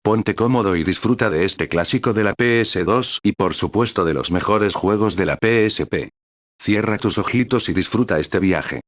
Ponte cómodo y disfruta de este clásico de la PS2 y por supuesto de los mejores juegos de la PSP. Cierra tus ojitos y disfruta este viaje.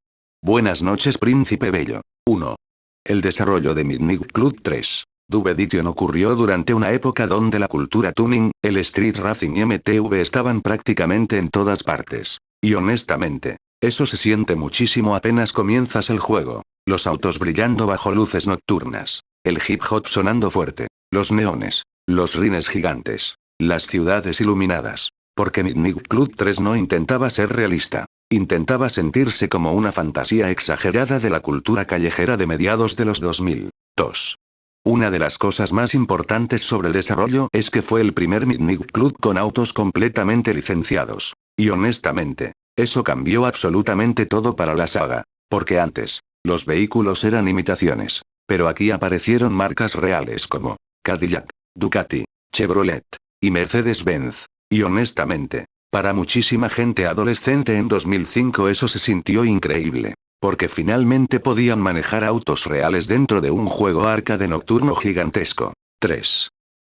Buenas noches, Príncipe Bello. 1. El desarrollo de Midnight Club 3. Dub Edition ocurrió durante una época donde la cultura tuning, el Street Racing y MTV estaban prácticamente en todas partes. Y honestamente, eso se siente muchísimo apenas comienzas el juego. Los autos brillando bajo luces nocturnas. El hip hop sonando fuerte. Los neones. Los rines gigantes. Las ciudades iluminadas. Porque Midnight Club 3 no intentaba ser realista. Intentaba sentirse como una fantasía exagerada de la cultura callejera de mediados de los 2000. 2. Una de las cosas más importantes sobre el desarrollo es que fue el primer Midnight Club con autos completamente licenciados. Y honestamente, eso cambió absolutamente todo para la saga. Porque antes, los vehículos eran imitaciones. Pero aquí aparecieron marcas reales como Cadillac, Ducati, Chevrolet y Mercedes-Benz. Y honestamente, para muchísima gente adolescente en 2005 eso se sintió increíble. Porque finalmente podían manejar autos reales dentro de un juego arcade nocturno gigantesco. 3.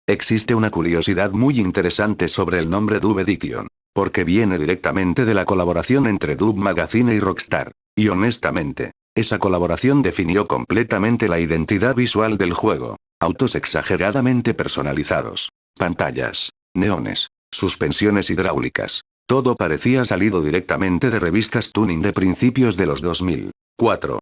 Existe una curiosidad muy interesante sobre el nombre Dub Edition. Porque viene directamente de la colaboración entre Dub Magazine y Rockstar. Y honestamente, esa colaboración definió completamente la identidad visual del juego. Autos exageradamente personalizados. Pantallas. Neones. Suspensiones hidráulicas. Todo parecía salido directamente de revistas tuning de principios de los 2000. 4.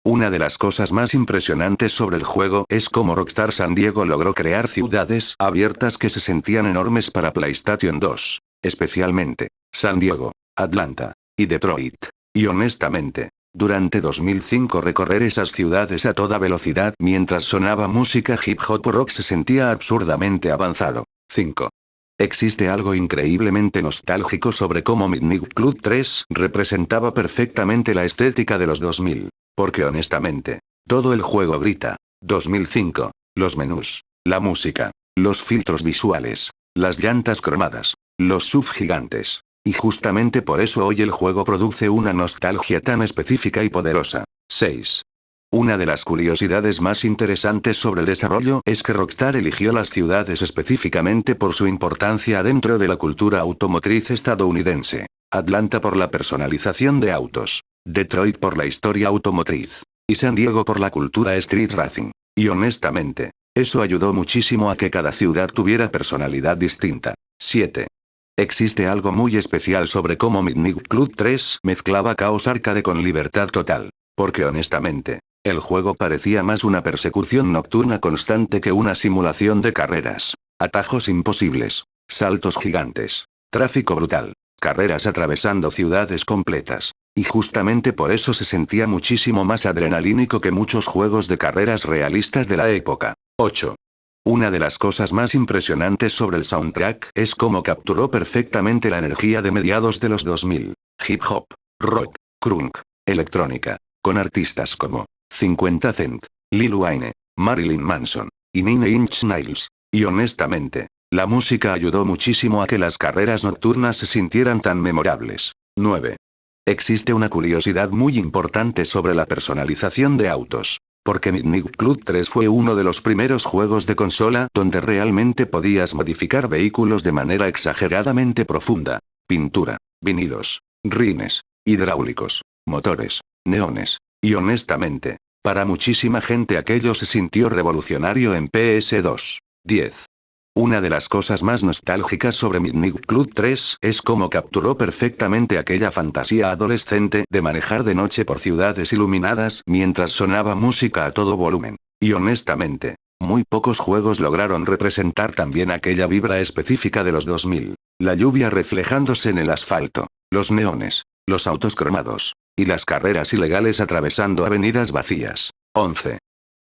Una de las cosas más impresionantes sobre el juego es cómo Rockstar San Diego logró crear ciudades abiertas que se sentían enormes para PlayStation 2. Especialmente, San Diego, Atlanta y Detroit. Y honestamente, durante 2005 recorrer esas ciudades a toda velocidad mientras sonaba música hip hop o rock se sentía absurdamente avanzado. 5. Existe algo increíblemente nostálgico sobre cómo Midnight Club 3 representaba perfectamente la estética de los 2000. Porque honestamente, todo el juego grita. 2005. Los menús, la música, los filtros visuales, las llantas cromadas, los SUV gigantes. Y justamente por eso hoy el juego produce una nostalgia tan específica y poderosa. 6. Una de las curiosidades más interesantes sobre el desarrollo es que Rockstar eligió las ciudades específicamente por su importancia dentro de la cultura automotriz estadounidense. Atlanta por la personalización de autos. Detroit por la historia automotriz. Y San Diego por la cultura street racing. Y honestamente, eso ayudó muchísimo a que cada ciudad tuviera personalidad distinta. 7. Existe algo muy especial sobre cómo Midnight Club 3 mezclaba caos arcade con libertad total. Porque honestamente, el juego parecía más una persecución nocturna constante que una simulación de carreras. Atajos imposibles. Saltos gigantes. Tráfico brutal. Carreras atravesando ciudades completas. Y justamente por eso se sentía muchísimo más adrenalínico que muchos juegos de carreras realistas de la época. 8. Una de las cosas más impresionantes sobre el soundtrack es cómo capturó perfectamente la energía de mediados de los 2000. Hip hop, rock, crunk, electrónica. Con artistas como 50 Cent, Lil Wayne, Marilyn Manson y Nine Inch Nails. Y honestamente, la música ayudó muchísimo a que las carreras nocturnas se sintieran tan memorables. 9. Existe una curiosidad muy importante sobre la personalización de autos. Porque Midnight Club 3 fue uno de los primeros juegos de consola donde realmente podías modificar vehículos de manera exageradamente profunda. Pintura, vinilos, rines, hidráulicos, motores, neones. Y honestamente, para muchísima gente aquello se sintió revolucionario en PS2. 10. Una de las cosas más nostálgicas sobre Midnight Club 3 es cómo capturó perfectamente aquella fantasía adolescente de manejar de noche por ciudades iluminadas mientras sonaba música a todo volumen. Y honestamente, muy pocos juegos lograron representar también aquella vibra específica de los 2000. La lluvia reflejándose en el asfalto, los neones, los autos cromados, y las carreras ilegales atravesando avenidas vacías. 11.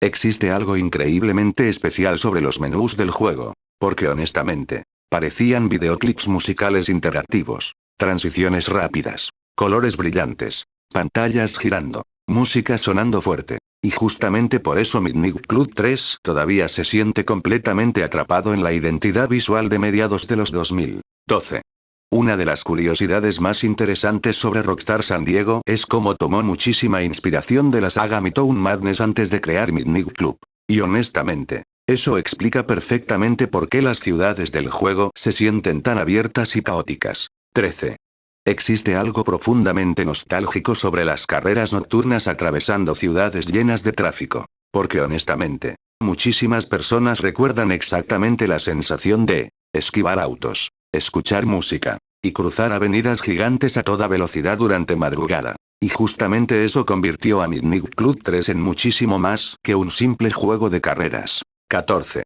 Existe algo increíblemente especial sobre los menús del juego. Porque honestamente, parecían videoclips musicales interactivos. Transiciones rápidas. Colores brillantes. Pantallas girando. Música sonando fuerte. Y justamente por eso Midnight Club 3 todavía se siente completamente atrapado en la identidad visual de mediados de los 2000. 12. Una de las curiosidades más interesantes sobre Rockstar San Diego es cómo tomó muchísima inspiración de la saga Midtown Madness antes de crear Midnight Club. Y honestamente, Eso explica perfectamente por qué las ciudades del juego se sienten tan abiertas y caóticas. 13. Existe algo profundamente nostálgico sobre las carreras nocturnas atravesando ciudades llenas de tráfico. Porque honestamente, muchísimas personas recuerdan exactamente la sensación de esquivar autos, escuchar música, y cruzar avenidas gigantes a toda velocidad durante madrugada. Y justamente eso convirtió a Midnight Club 3 en muchísimo más que un simple juego de carreras. 14.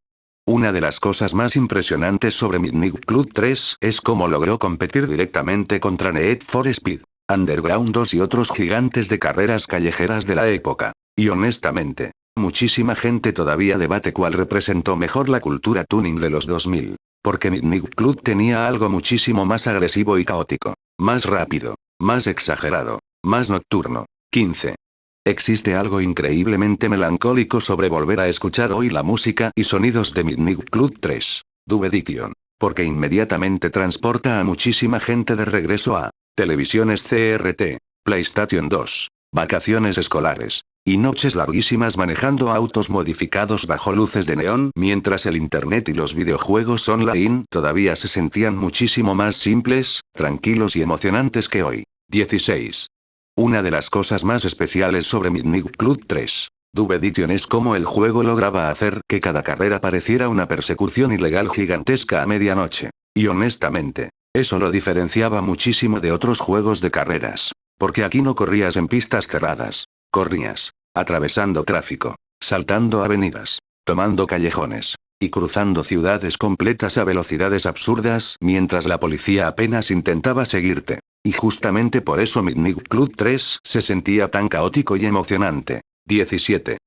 Una de las cosas más impresionantes sobre Midnight Club 3 es cómo logró competir directamente contra Need for Speed, Underground 2 y otros gigantes de carreras callejeras de la época. Y honestamente, muchísima gente todavía debate cuál representó mejor la cultura tuning de los 2000. Porque Midnight Club tenía algo muchísimo más agresivo y caótico, más rápido, más exagerado, más nocturno. 15. Existe algo increíblemente melancólico sobre volver a escuchar hoy la música y sonidos de Midnight Club 3, Dub Edition, porque inmediatamente transporta a muchísima gente de regreso a televisiones CRT, PlayStation 2, vacaciones escolares, y noches larguísimas manejando autos modificados bajo luces de neón mientras el internet y los videojuegos online todavía se sentían muchísimo más simples, tranquilos y emocionantes que hoy. 16. Una de las cosas más especiales sobre Midnight Club 3, Dub Edition es cómo el juego lograba hacer que cada carrera pareciera una persecución ilegal gigantesca a medianoche. Y honestamente, eso lo diferenciaba muchísimo de otros juegos de carreras. Porque aquí no corrías en pistas cerradas. Corrías, atravesando tráfico, saltando avenidas, tomando callejones, y cruzando ciudades completas a velocidades absurdas mientras la policía apenas intentaba seguirte. Y justamente por eso Midnight Club 3 se sentía tan caótico y emocionante. 17.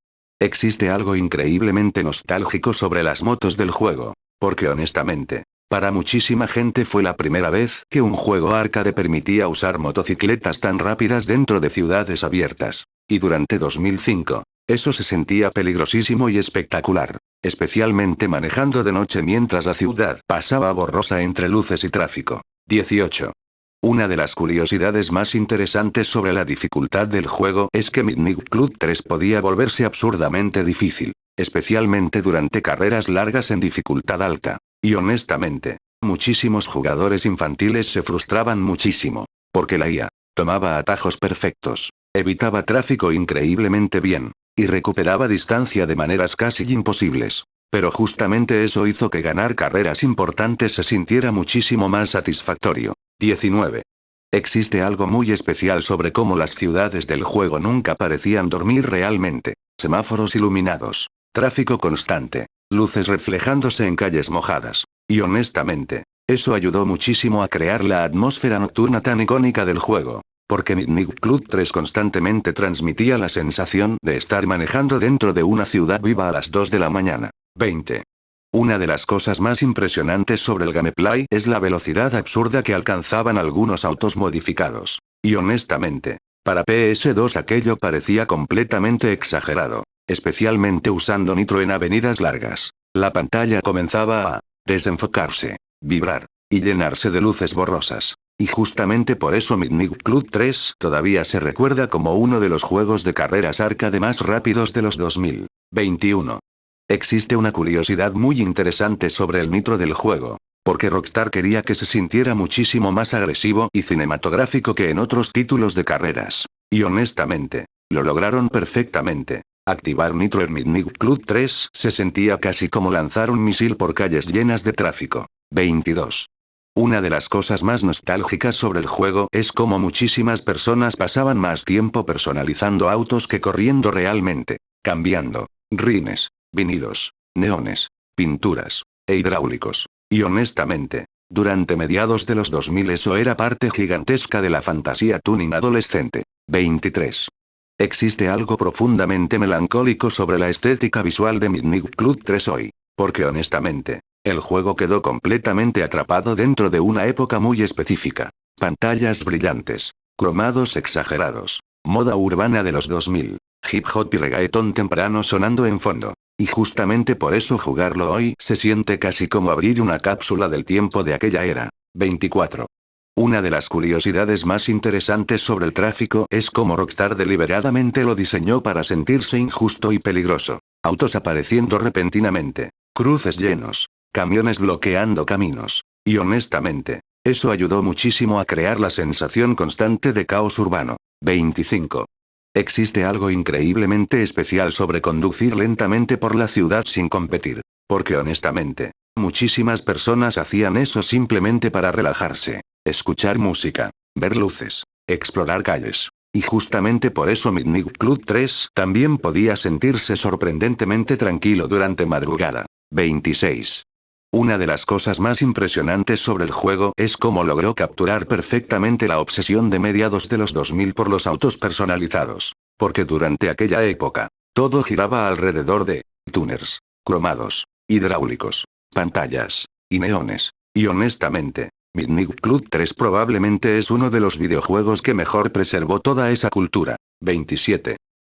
Existe algo increíblemente nostálgico sobre las motos del juego, porque honestamente, para muchísima gente fue la primera vez que un juego arcade permitía usar motocicletas tan rápidas dentro de ciudades abiertas. Y durante 2005, eso se sentía peligrosísimo y espectacular, especialmente manejando de noche mientras la ciudad pasaba borrosa entre luces y tráfico. 18. Una de las curiosidades más interesantes sobre la dificultad del juego es que Midnight Club 3 podía volverse absurdamente difícil, especialmente durante carreras largas en dificultad alta. Y honestamente, muchísimos jugadores infantiles se frustraban muchísimo, porque la IA tomaba atajos perfectos, evitaba tráfico increíblemente bien, y recuperaba distancia de maneras casi imposibles. Pero justamente eso hizo que ganar carreras importantes se sintiera muchísimo más satisfactorio. 19. Existe algo muy especial sobre cómo las ciudades del juego nunca parecían dormir realmente. Semáforos iluminados, tráfico constante, luces reflejándose en calles mojadas. Y honestamente, eso ayudó muchísimo a crear la atmósfera nocturna tan icónica del juego. Porque Midnight Club 3 constantemente transmitía la sensación de estar manejando dentro de una ciudad viva a las 2 de la mañana. 20. Una de las cosas más impresionantes sobre el gameplay es la velocidad absurda que alcanzaban algunos autos modificados. Y honestamente, para PS2 aquello parecía completamente exagerado, especialmente usando nitro en avenidas largas. La pantalla comenzaba a desenfocarse, vibrar, y llenarse de luces borrosas. Y justamente por eso Midnight Club 3 todavía se recuerda como uno de los juegos de carreras arcade más rápidos de los 2000. 21. Existe una curiosidad muy interesante sobre el nitro del juego, porque Rockstar quería que se sintiera muchísimo más agresivo y cinematográfico que en otros títulos de carreras. Y honestamente, lo lograron perfectamente. Activar nitro en Midnight Club 3 se sentía casi como lanzar un misil por calles llenas de tráfico. 22. Una de las cosas más nostálgicas sobre el juego es cómo muchísimas personas pasaban más tiempo personalizando autos que corriendo realmente, cambiando rines, vinilos, neones, pinturas, e hidráulicos. Y honestamente, durante mediados de los 2000 eso era parte gigantesca de la fantasía tuning adolescente. 23. Existe algo profundamente melancólico sobre la estética visual de Midnight Club 3 hoy. Porque honestamente, el juego quedó completamente atrapado dentro de una época muy específica. Pantallas brillantes, cromados exagerados, moda urbana de los 2000, hip hop y reggaetón temprano sonando en fondo. Y justamente por eso jugarlo hoy se siente casi como abrir una cápsula del tiempo de aquella era. 24. Una de las curiosidades más interesantes sobre el tráfico es cómo Rockstar deliberadamente lo diseñó para sentirse injusto y peligroso. autos apareciendo repentinamente, cruces llenos, camiones bloqueando caminos. Y honestamente, eso ayudó muchísimo a crear la sensación constante de caos urbano. 25. Existe algo increíblemente especial sobre conducir lentamente por la ciudad sin competir. Porque honestamente, muchísimas personas hacían eso simplemente para relajarse, escuchar música, ver luces, explorar calles. Y justamente por eso Midnight Club 3 también podía sentirse sorprendentemente tranquilo durante madrugada. 26. Una de las cosas más impresionantes sobre el juego es cómo logró capturar perfectamente la obsesión de mediados de los 2000 por los autos personalizados. Porque durante aquella época, todo giraba alrededor de tuners, cromados, hidráulicos, pantallas, y neones. Y honestamente, Midnight Club 3 probablemente es uno de los videojuegos que mejor preservó toda esa cultura. 27.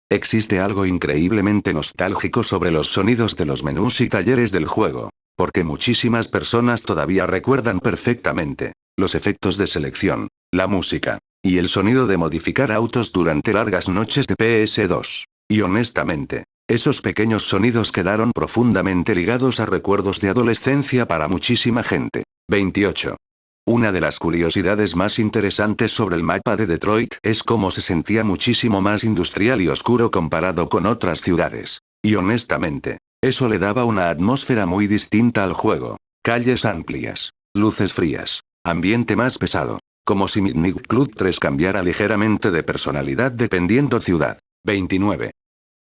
Existe algo increíblemente nostálgico sobre los sonidos de los menús y talleres del juego. Porque muchísimas personas todavía recuerdan perfectamente los efectos de selección, la música, y el sonido de modificar autos durante largas noches de PS2. Y honestamente, esos pequeños sonidos quedaron profundamente ligados a recuerdos de adolescencia para muchísima gente. 28. Una de las curiosidades más interesantes sobre el mapa de Detroit es cómo se sentía muchísimo más industrial y oscuro comparado con otras ciudades. Y honestamente, eso le daba una atmósfera muy distinta al juego. Calles amplias, luces frías, ambiente más pesado. Como si Midnight Club 3 cambiara ligeramente de personalidad dependiendo ciudad. 29.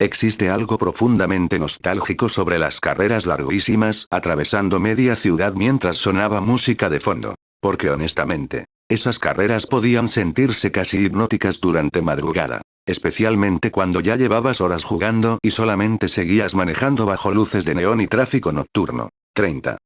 Existe algo profundamente nostálgico sobre las carreras larguísimas atravesando media ciudad mientras sonaba música de fondo. Porque honestamente, esas carreras podían sentirse casi hipnóticas durante madrugada. Especialmente cuando ya llevabas horas jugando y solamente seguías manejando bajo luces de neón y tráfico nocturno. 30.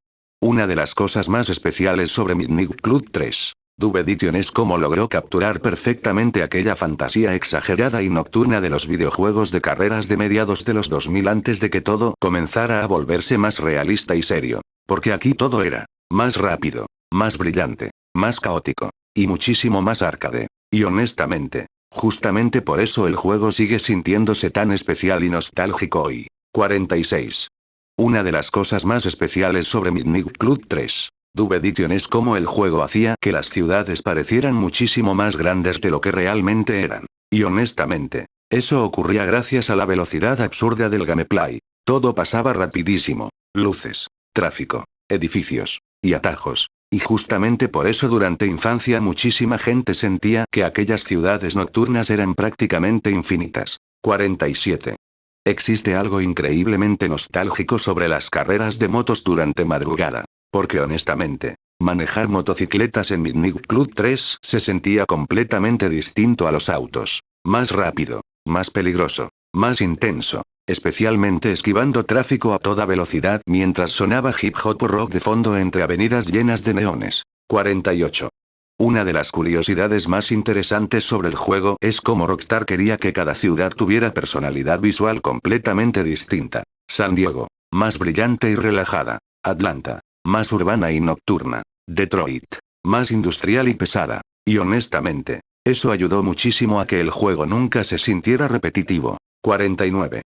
Una de las cosas más especiales sobre Midnight Club 3, Dub Edition es cómo logró capturar perfectamente aquella fantasía exagerada y nocturna de los videojuegos de carreras de mediados de los 2000 antes de que todo comenzara a volverse más realista y serio. Porque aquí todo era más rápido, más brillante, más caótico, y muchísimo más arcade. Y honestamente, justamente por eso el juego sigue sintiéndose tan especial y nostálgico hoy. 46. Una de las cosas más especiales sobre Midnight Club 3, Dub Edition es cómo el juego hacía que las ciudades parecieran muchísimo más grandes de lo que realmente eran. Y honestamente, eso ocurría gracias a la velocidad absurda del gameplay. Todo pasaba rapidísimo. Luces, tráfico, edificios, y atajos. Y justamente por eso durante infancia muchísima gente sentía que aquellas ciudades nocturnas eran prácticamente infinitas. 47. Existe algo increíblemente nostálgico sobre las carreras de motos durante madrugada. Porque honestamente, manejar motocicletas en Midnight Club 3 se sentía completamente distinto a los autos. Más rápido, más peligroso, más intenso. Especialmente esquivando tráfico a toda velocidad mientras sonaba hip hop o rock de fondo entre avenidas llenas de neones. 48. Una de las curiosidades más interesantes sobre el juego es cómo Rockstar quería que cada ciudad tuviera personalidad visual completamente distinta. San Diego, más brillante y relajada. Atlanta, más urbana y nocturna. Detroit, más industrial y pesada. Y honestamente, eso ayudó muchísimo a que el juego nunca se sintiera repetitivo. 49.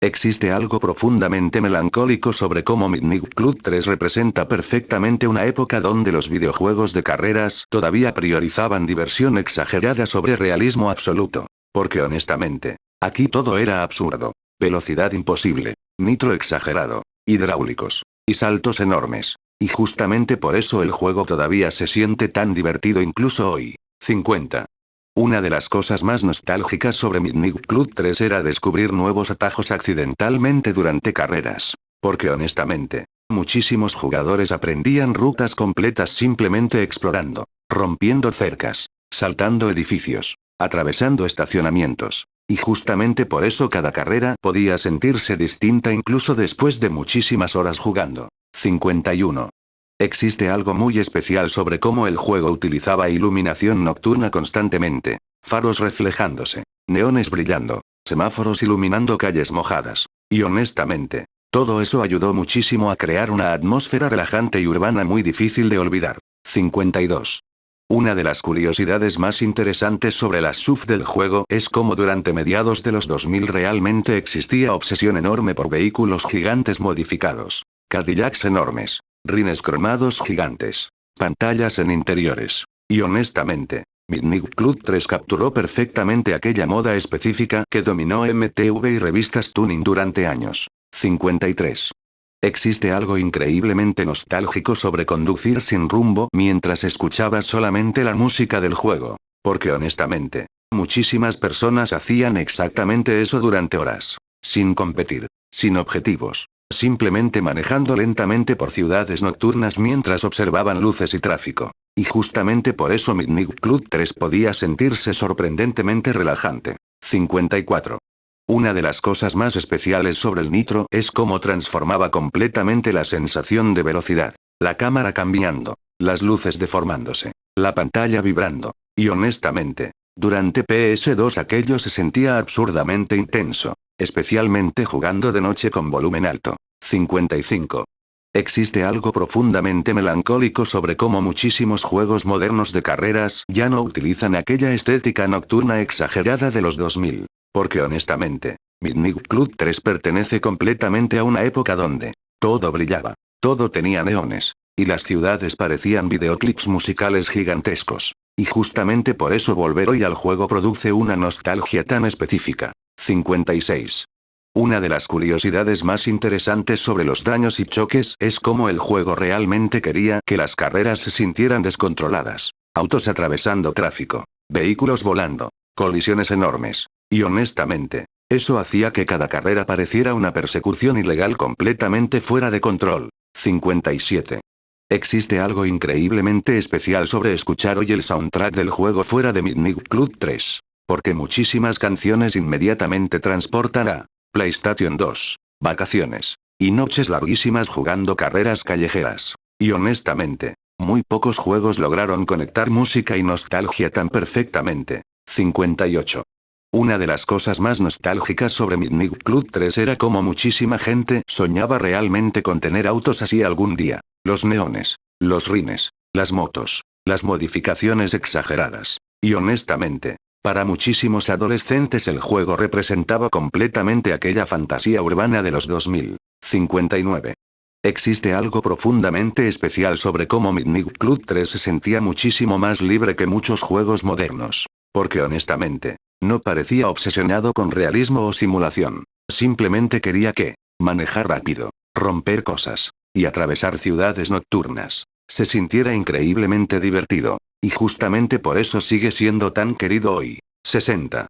Existe algo profundamente melancólico sobre cómo Midnight Club 3 representa perfectamente una época donde los videojuegos de carreras todavía priorizaban diversión exagerada sobre realismo absoluto. Porque honestamente, aquí todo era absurdo. Velocidad imposible, nitro exagerado, hidráulicos, y saltos enormes. Y justamente por eso el juego todavía se siente tan divertido incluso hoy. 50. Una de las cosas más nostálgicas sobre Midnight Club 3 era descubrir nuevos atajos accidentalmente durante carreras. Porque honestamente, muchísimos jugadores aprendían rutas completas simplemente explorando, rompiendo cercas, saltando edificios, atravesando estacionamientos. Y justamente por eso cada carrera podía sentirse distinta incluso después de muchísimas horas jugando. 51. Existe algo muy especial sobre cómo el juego utilizaba iluminación nocturna constantemente. Faros reflejándose, neones brillando, semáforos iluminando calles mojadas. Y honestamente, todo eso ayudó muchísimo a crear una atmósfera relajante y urbana muy difícil de olvidar. 52. Una de las curiosidades más interesantes sobre las SUV del juego es cómo durante mediados de los 2000 realmente existía obsesión enorme por vehículos gigantes modificados. Cadillacs enormes, rines cromados gigantes, pantallas en interiores. Y honestamente, Midnight Club 3 capturó perfectamente aquella moda específica que dominó MTV y revistas tuning durante años. 53. Existe algo increíblemente nostálgico sobre conducir sin rumbo mientras escuchabas solamente la música del juego. Porque honestamente, muchísimas personas hacían exactamente eso durante horas. Sin competir, sin objetivos. Simplemente manejando lentamente por ciudades nocturnas mientras observaban luces y tráfico. Y justamente por eso Midnight Club 3 podía sentirse sorprendentemente relajante. 54. Una de las cosas más especiales sobre el Nitro es cómo transformaba completamente la sensación de velocidad. La cámara cambiando, las luces deformándose, la pantalla vibrando. Y honestamente, durante PS2 aquello se sentía absurdamente intenso, especialmente jugando de noche con volumen alto. 55. Existe algo profundamente melancólico sobre cómo muchísimos juegos modernos de carreras ya no utilizan aquella estética nocturna exagerada de los 2000. Porque honestamente, Midnight Club 3 pertenece completamente a una época donde todo brillaba, todo tenía neones, y las ciudades parecían videoclips musicales gigantescos. Y justamente por eso volver hoy al juego produce una nostalgia tan específica. 56. Una de las curiosidades más interesantes sobre los daños y choques es cómo el juego realmente quería que las carreras se sintieran descontroladas. Autos atravesando tráfico, vehículos volando, colisiones enormes. Y honestamente, eso hacía que cada carrera pareciera una persecución ilegal completamente fuera de control. 57. Existe algo increíblemente especial sobre escuchar hoy el soundtrack del juego fuera de Midnight Club 3. Porque muchísimas canciones inmediatamente transportan a PlayStation 2, vacaciones, y noches larguísimas jugando carreras callejeras. Y honestamente, muy pocos juegos lograron conectar música y nostalgia tan perfectamente. 58. Una de las cosas más nostálgicas sobre Midnight Club 3 era cómo muchísima gente soñaba realmente con tener autos así algún día. Los neones, los rines, las motos, las modificaciones exageradas. Y honestamente, para muchísimos adolescentes el juego representaba completamente aquella fantasía urbana de los 2000. 59. Existe algo profundamente especial sobre cómo Midnight Club 3 se sentía muchísimo más libre que muchos juegos modernos. Porque honestamente, no parecía obsesionado con realismo o simulación. Simplemente quería manejar rápido, romper cosas, y atravesar ciudades nocturnas, se sintiera increíblemente divertido. Y justamente por eso sigue siendo tan querido hoy. 60.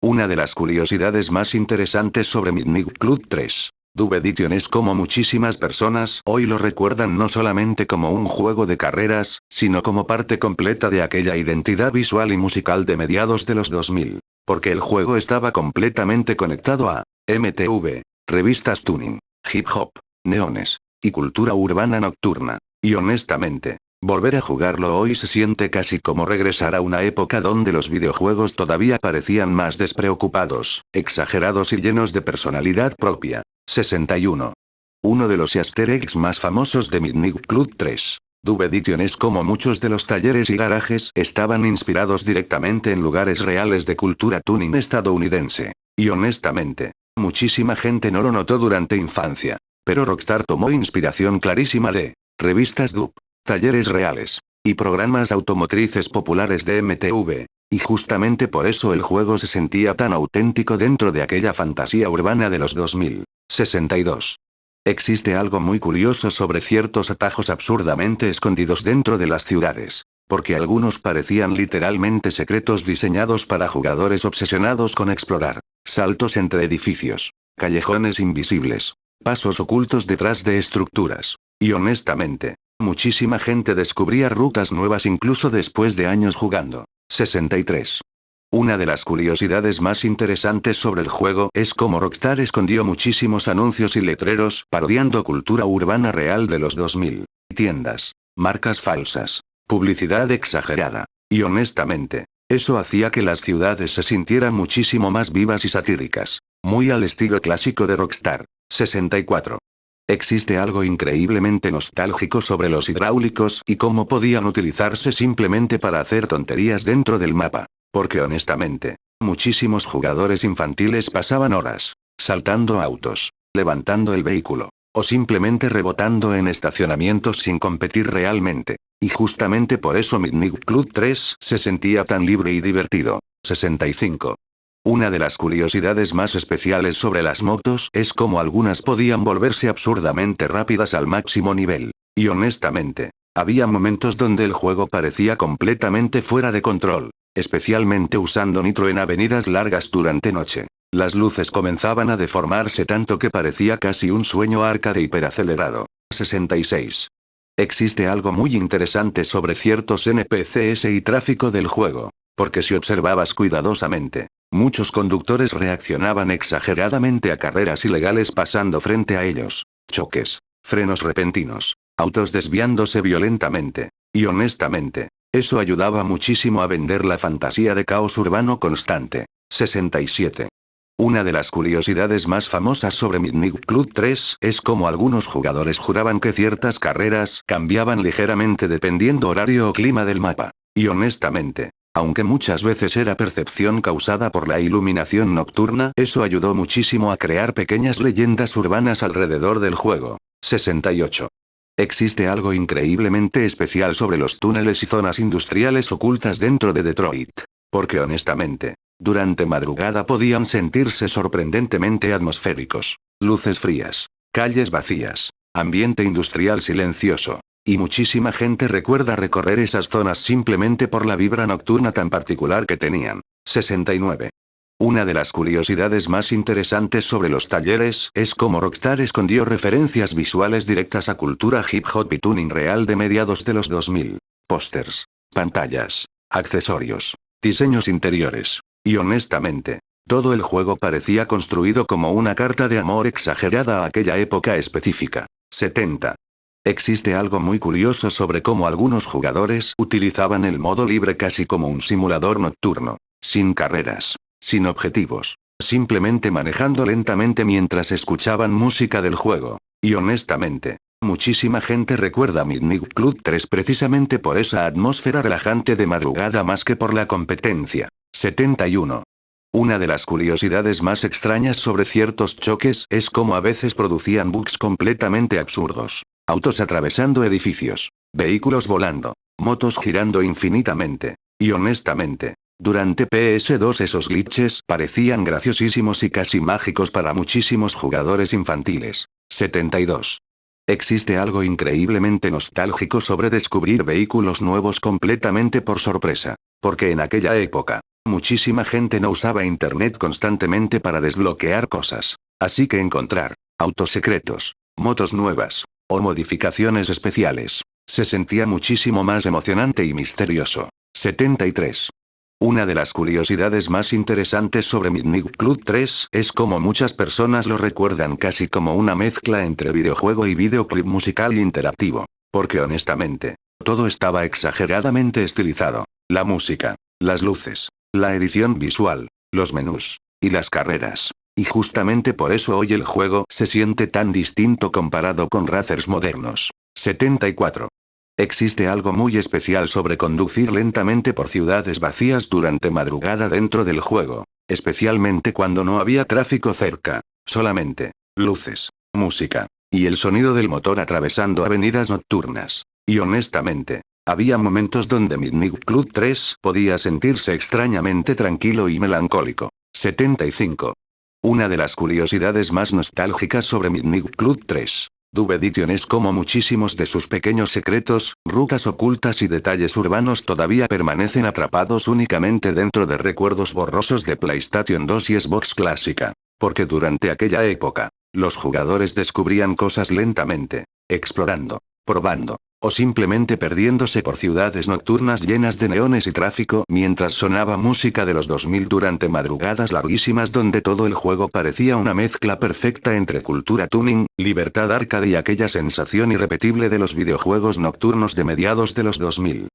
Una de las curiosidades más interesantes sobre Midnight Club 3. Dub Edition es como muchísimas personas hoy lo recuerdan no solamente como un juego de carreras, sino como parte completa de aquella identidad visual y musical de mediados de los 2000. Porque el juego estaba completamente conectado a MTV, revistas tuning, hip hop, neones, y cultura urbana nocturna. Y honestamente, volver a jugarlo hoy se siente casi como regresar a una época donde los videojuegos todavía parecían más despreocupados, exagerados y llenos de personalidad propia. 61. Uno de los easter eggs más famosos de Midnight Club 3. Dub Edition es como muchos de los talleres y garajes estaban inspirados directamente en lugares reales de cultura tuning estadounidense. Y honestamente, muchísima gente no lo notó durante infancia. Pero Rockstar tomó inspiración clarísima de revistas Dub, talleres reales, y programas automotrices populares de MTV. Y justamente por eso el juego se sentía tan auténtico dentro de aquella fantasía urbana de los 2000. 62. Existe algo muy curioso sobre ciertos atajos absurdamente escondidos dentro de las ciudades. Porque algunos parecían literalmente secretos diseñados para jugadores obsesionados con explorar. Saltos entre edificios. Callejones invisibles. Pasos ocultos detrás de estructuras. Y honestamente, muchísima gente descubría rutas nuevas incluso después de años jugando. 63. Una de las curiosidades más interesantes sobre el juego es cómo Rockstar escondió muchísimos anuncios y letreros parodiando cultura urbana real de los 2000. Tiendas, marcas falsas, publicidad exagerada. Y honestamente, eso hacía que las ciudades se sintieran muchísimo más vivas y satíricas. Muy al estilo clásico de Rockstar. 64. Existe algo increíblemente nostálgico sobre los hidráulicos y cómo podían utilizarse simplemente para hacer tonterías dentro del mapa. Porque honestamente, muchísimos jugadores infantiles pasaban horas saltando autos, levantando el vehículo, o simplemente rebotando en estacionamientos sin competir realmente. Y justamente por eso Midnight Club 3 se sentía tan libre y divertido. 65. Una de las curiosidades más especiales sobre las motos es cómo algunas podían volverse absurdamente rápidas al máximo nivel. Y honestamente, había momentos donde el juego parecía completamente fuera de control, especialmente usando nitro en avenidas largas durante noche. Las luces comenzaban a deformarse tanto que parecía casi un sueño arcade hiperacelerado. 66. Existe algo muy interesante sobre ciertos NPCs y tráfico del juego. Porque si observabas cuidadosamente, muchos conductores reaccionaban exageradamente a carreras ilegales pasando frente a ellos. Choques, frenos repentinos, autos desviándose violentamente. Y honestamente, eso ayudaba muchísimo a vender la fantasía de caos urbano constante. 67. Una de las curiosidades más famosas sobre Midnight Club 3 es cómo algunos jugadores juraban que ciertas carreras cambiaban ligeramente dependiendo horario o clima del mapa. Y honestamente, aunque muchas veces era percepción causada por la iluminación nocturna, eso ayudó muchísimo a crear pequeñas leyendas urbanas alrededor del juego. 68. Existe algo increíblemente especial sobre los túneles y zonas industriales ocultas dentro de Detroit. Porque honestamente, durante madrugada podían sentirse sorprendentemente atmosféricos. Luces frías, calles vacías, ambiente industrial silencioso. Y muchísima gente recuerda recorrer esas zonas simplemente por la vibra nocturna tan particular que tenían. 69. Una de las curiosidades más interesantes sobre los talleres es cómo Rockstar escondió referencias visuales directas a cultura hip hop y tuning real de mediados de los 2000. Pósters, pantallas, accesorios, diseños interiores. Y honestamente, todo el juego parecía construido como una carta de amor exagerada a aquella época específica. 70. Existe algo muy curioso sobre cómo algunos jugadores utilizaban el modo libre casi como un simulador nocturno, sin carreras, sin objetivos, simplemente manejando lentamente mientras escuchaban música del juego. Y honestamente, muchísima gente recuerda Midnight Club 3 precisamente por esa atmósfera relajante de madrugada más que por la competencia. 71. Una de las curiosidades más extrañas sobre ciertos choques es cómo a veces producían bugs completamente absurdos. Autos atravesando edificios, vehículos volando, motos girando infinitamente. Y honestamente, durante PS2 esos glitches parecían graciosísimos y casi mágicos para muchísimos jugadores infantiles. 72. Existe algo increíblemente nostálgico sobre descubrir vehículos nuevos completamente por sorpresa. Porque en aquella época, muchísima gente no usaba internet constantemente para desbloquear cosas. Así que encontrar autos secretos, motos nuevas, o modificaciones especiales, se sentía muchísimo más emocionante y misterioso. 73. Una de las curiosidades más interesantes sobre Midnight Club 3 es cómo muchas personas lo recuerdan casi como una mezcla entre videojuego y videoclip musical interactivo. Porque honestamente, todo estaba exageradamente estilizado. La música, las luces, la edición visual, los menús, y las carreras. Y justamente por eso hoy el juego se siente tan distinto comparado con racers modernos. 74. Existe algo muy especial sobre conducir lentamente por ciudades vacías durante madrugada dentro del juego, especialmente cuando no había tráfico cerca, solamente luces, música, y el sonido del motor atravesando avenidas nocturnas. Y honestamente, había momentos donde Midnight Club 3 podía sentirse extrañamente tranquilo y melancólico. 75. Una de las curiosidades más nostálgicas sobre Midnight Club 3. Dub Edition es como muchísimos de sus pequeños secretos, rutas ocultas y detalles urbanos todavía permanecen atrapados únicamente dentro de recuerdos borrosos de PlayStation 2 y Xbox clásica. Porque durante aquella época, los jugadores descubrían cosas lentamente, explorando, probando, o simplemente perdiéndose por ciudades nocturnas llenas de neones y tráfico mientras sonaba música de los 2000 durante madrugadas larguísimas donde todo el juego parecía una mezcla perfecta entre cultura tuning, libertad arcade y aquella sensación irrepetible de los videojuegos nocturnos de mediados de los 2000.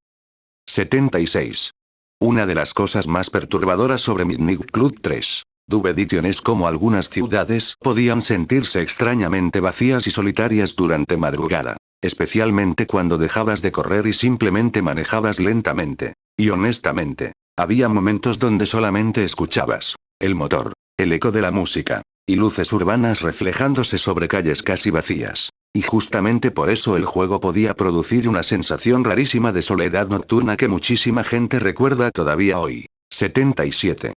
76. Una de las cosas más perturbadoras sobre Midnight Club 3 Dub Edition es como algunas ciudades podían sentirse extrañamente vacías y solitarias durante madrugada. Especialmente cuando dejabas de correr y simplemente manejabas lentamente. Y honestamente, había momentos donde solamente escuchabas el motor, el eco de la música, y luces urbanas reflejándose sobre calles casi vacías. Y justamente por eso el juego podía producir una sensación rarísima de soledad nocturna que muchísima gente recuerda todavía hoy. 77.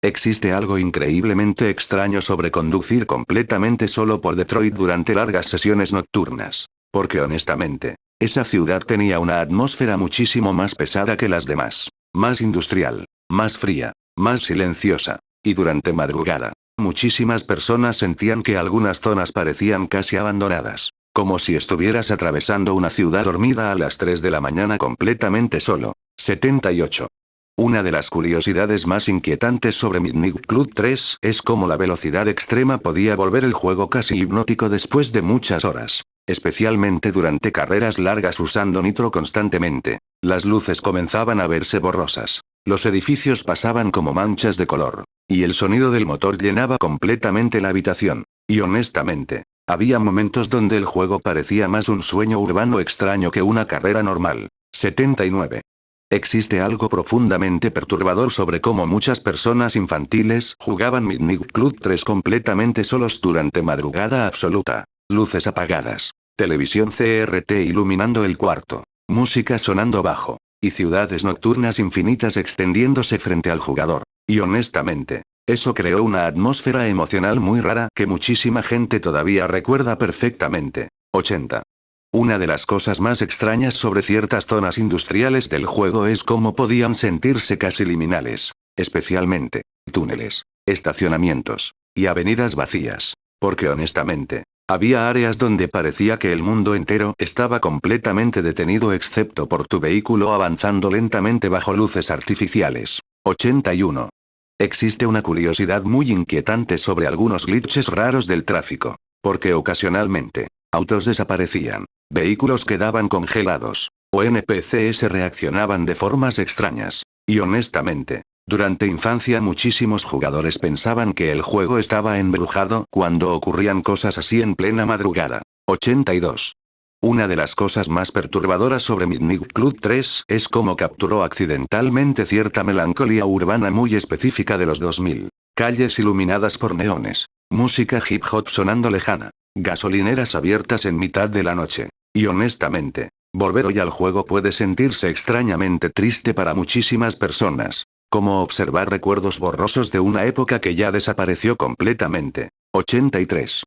Existe algo increíblemente extraño sobre conducir completamente solo por Detroit durante largas sesiones nocturnas. Porque honestamente, esa ciudad tenía una atmósfera muchísimo más pesada que las demás. Más industrial, más fría, más silenciosa. Y durante madrugada, muchísimas personas sentían que algunas zonas parecían casi abandonadas. Como si estuvieras atravesando una ciudad dormida a las 3 de la mañana completamente solo. 78. Una de las curiosidades más inquietantes sobre Midnight Club 3 es cómo la velocidad extrema podía volver el juego casi hipnótico después de muchas horas. Especialmente durante carreras largas usando nitro constantemente. Las luces comenzaban a verse borrosas. Los edificios pasaban como manchas de color. Y el sonido del motor llenaba completamente la habitación. Y honestamente, había momentos donde el juego parecía más un sueño urbano extraño que una carrera normal. 79. Existe algo profundamente perturbador sobre cómo muchas personas infantiles jugaban Midnight Club 3 completamente solos durante madrugada absoluta. Luces apagadas. Televisión CRT iluminando el cuarto. Música sonando bajo. Y ciudades nocturnas infinitas extendiéndose frente al jugador. Y honestamente, eso creó una atmósfera emocional muy rara que muchísima gente todavía recuerda perfectamente. 80. Una de las cosas más extrañas sobre ciertas zonas industriales del juego es cómo podían sentirse casi liminales. Especialmente, túneles, estacionamientos, y avenidas vacías. Porque honestamente, había áreas donde parecía que el mundo entero estaba completamente detenido excepto por tu vehículo avanzando lentamente bajo luces artificiales. 81. Existe una curiosidad muy inquietante sobre algunos glitches raros del tráfico. Porque ocasionalmente, autos desaparecían, vehículos quedaban congelados, o NPCs reaccionaban de formas extrañas. Y honestamente, durante infancia muchísimos jugadores pensaban que el juego estaba embrujado cuando ocurrían cosas así en plena madrugada. 82. Una de las cosas más perturbadoras sobre Midnight Club 3 es cómo capturó accidentalmente cierta melancolía urbana muy específica de los 2000. Calles iluminadas por neones. Música hip hop sonando lejana. Gasolineras abiertas en mitad de la noche. Y honestamente, volver hoy al juego puede sentirse extrañamente triste para muchísimas personas. Como observar recuerdos borrosos de una época que ya desapareció completamente. 83.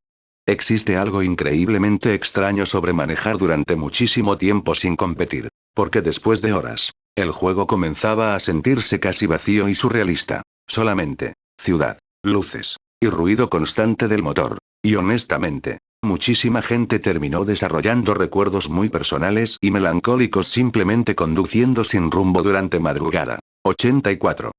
Existe algo increíblemente extraño sobre manejar durante muchísimo tiempo sin competir. Porque después de horas, el juego comenzaba a sentirse casi vacío y surrealista. Solamente, ciudad, luces, y ruido constante del motor. Y honestamente, muchísima gente terminó desarrollando recuerdos muy personales y melancólicos simplemente conduciendo sin rumbo durante madrugada. 84.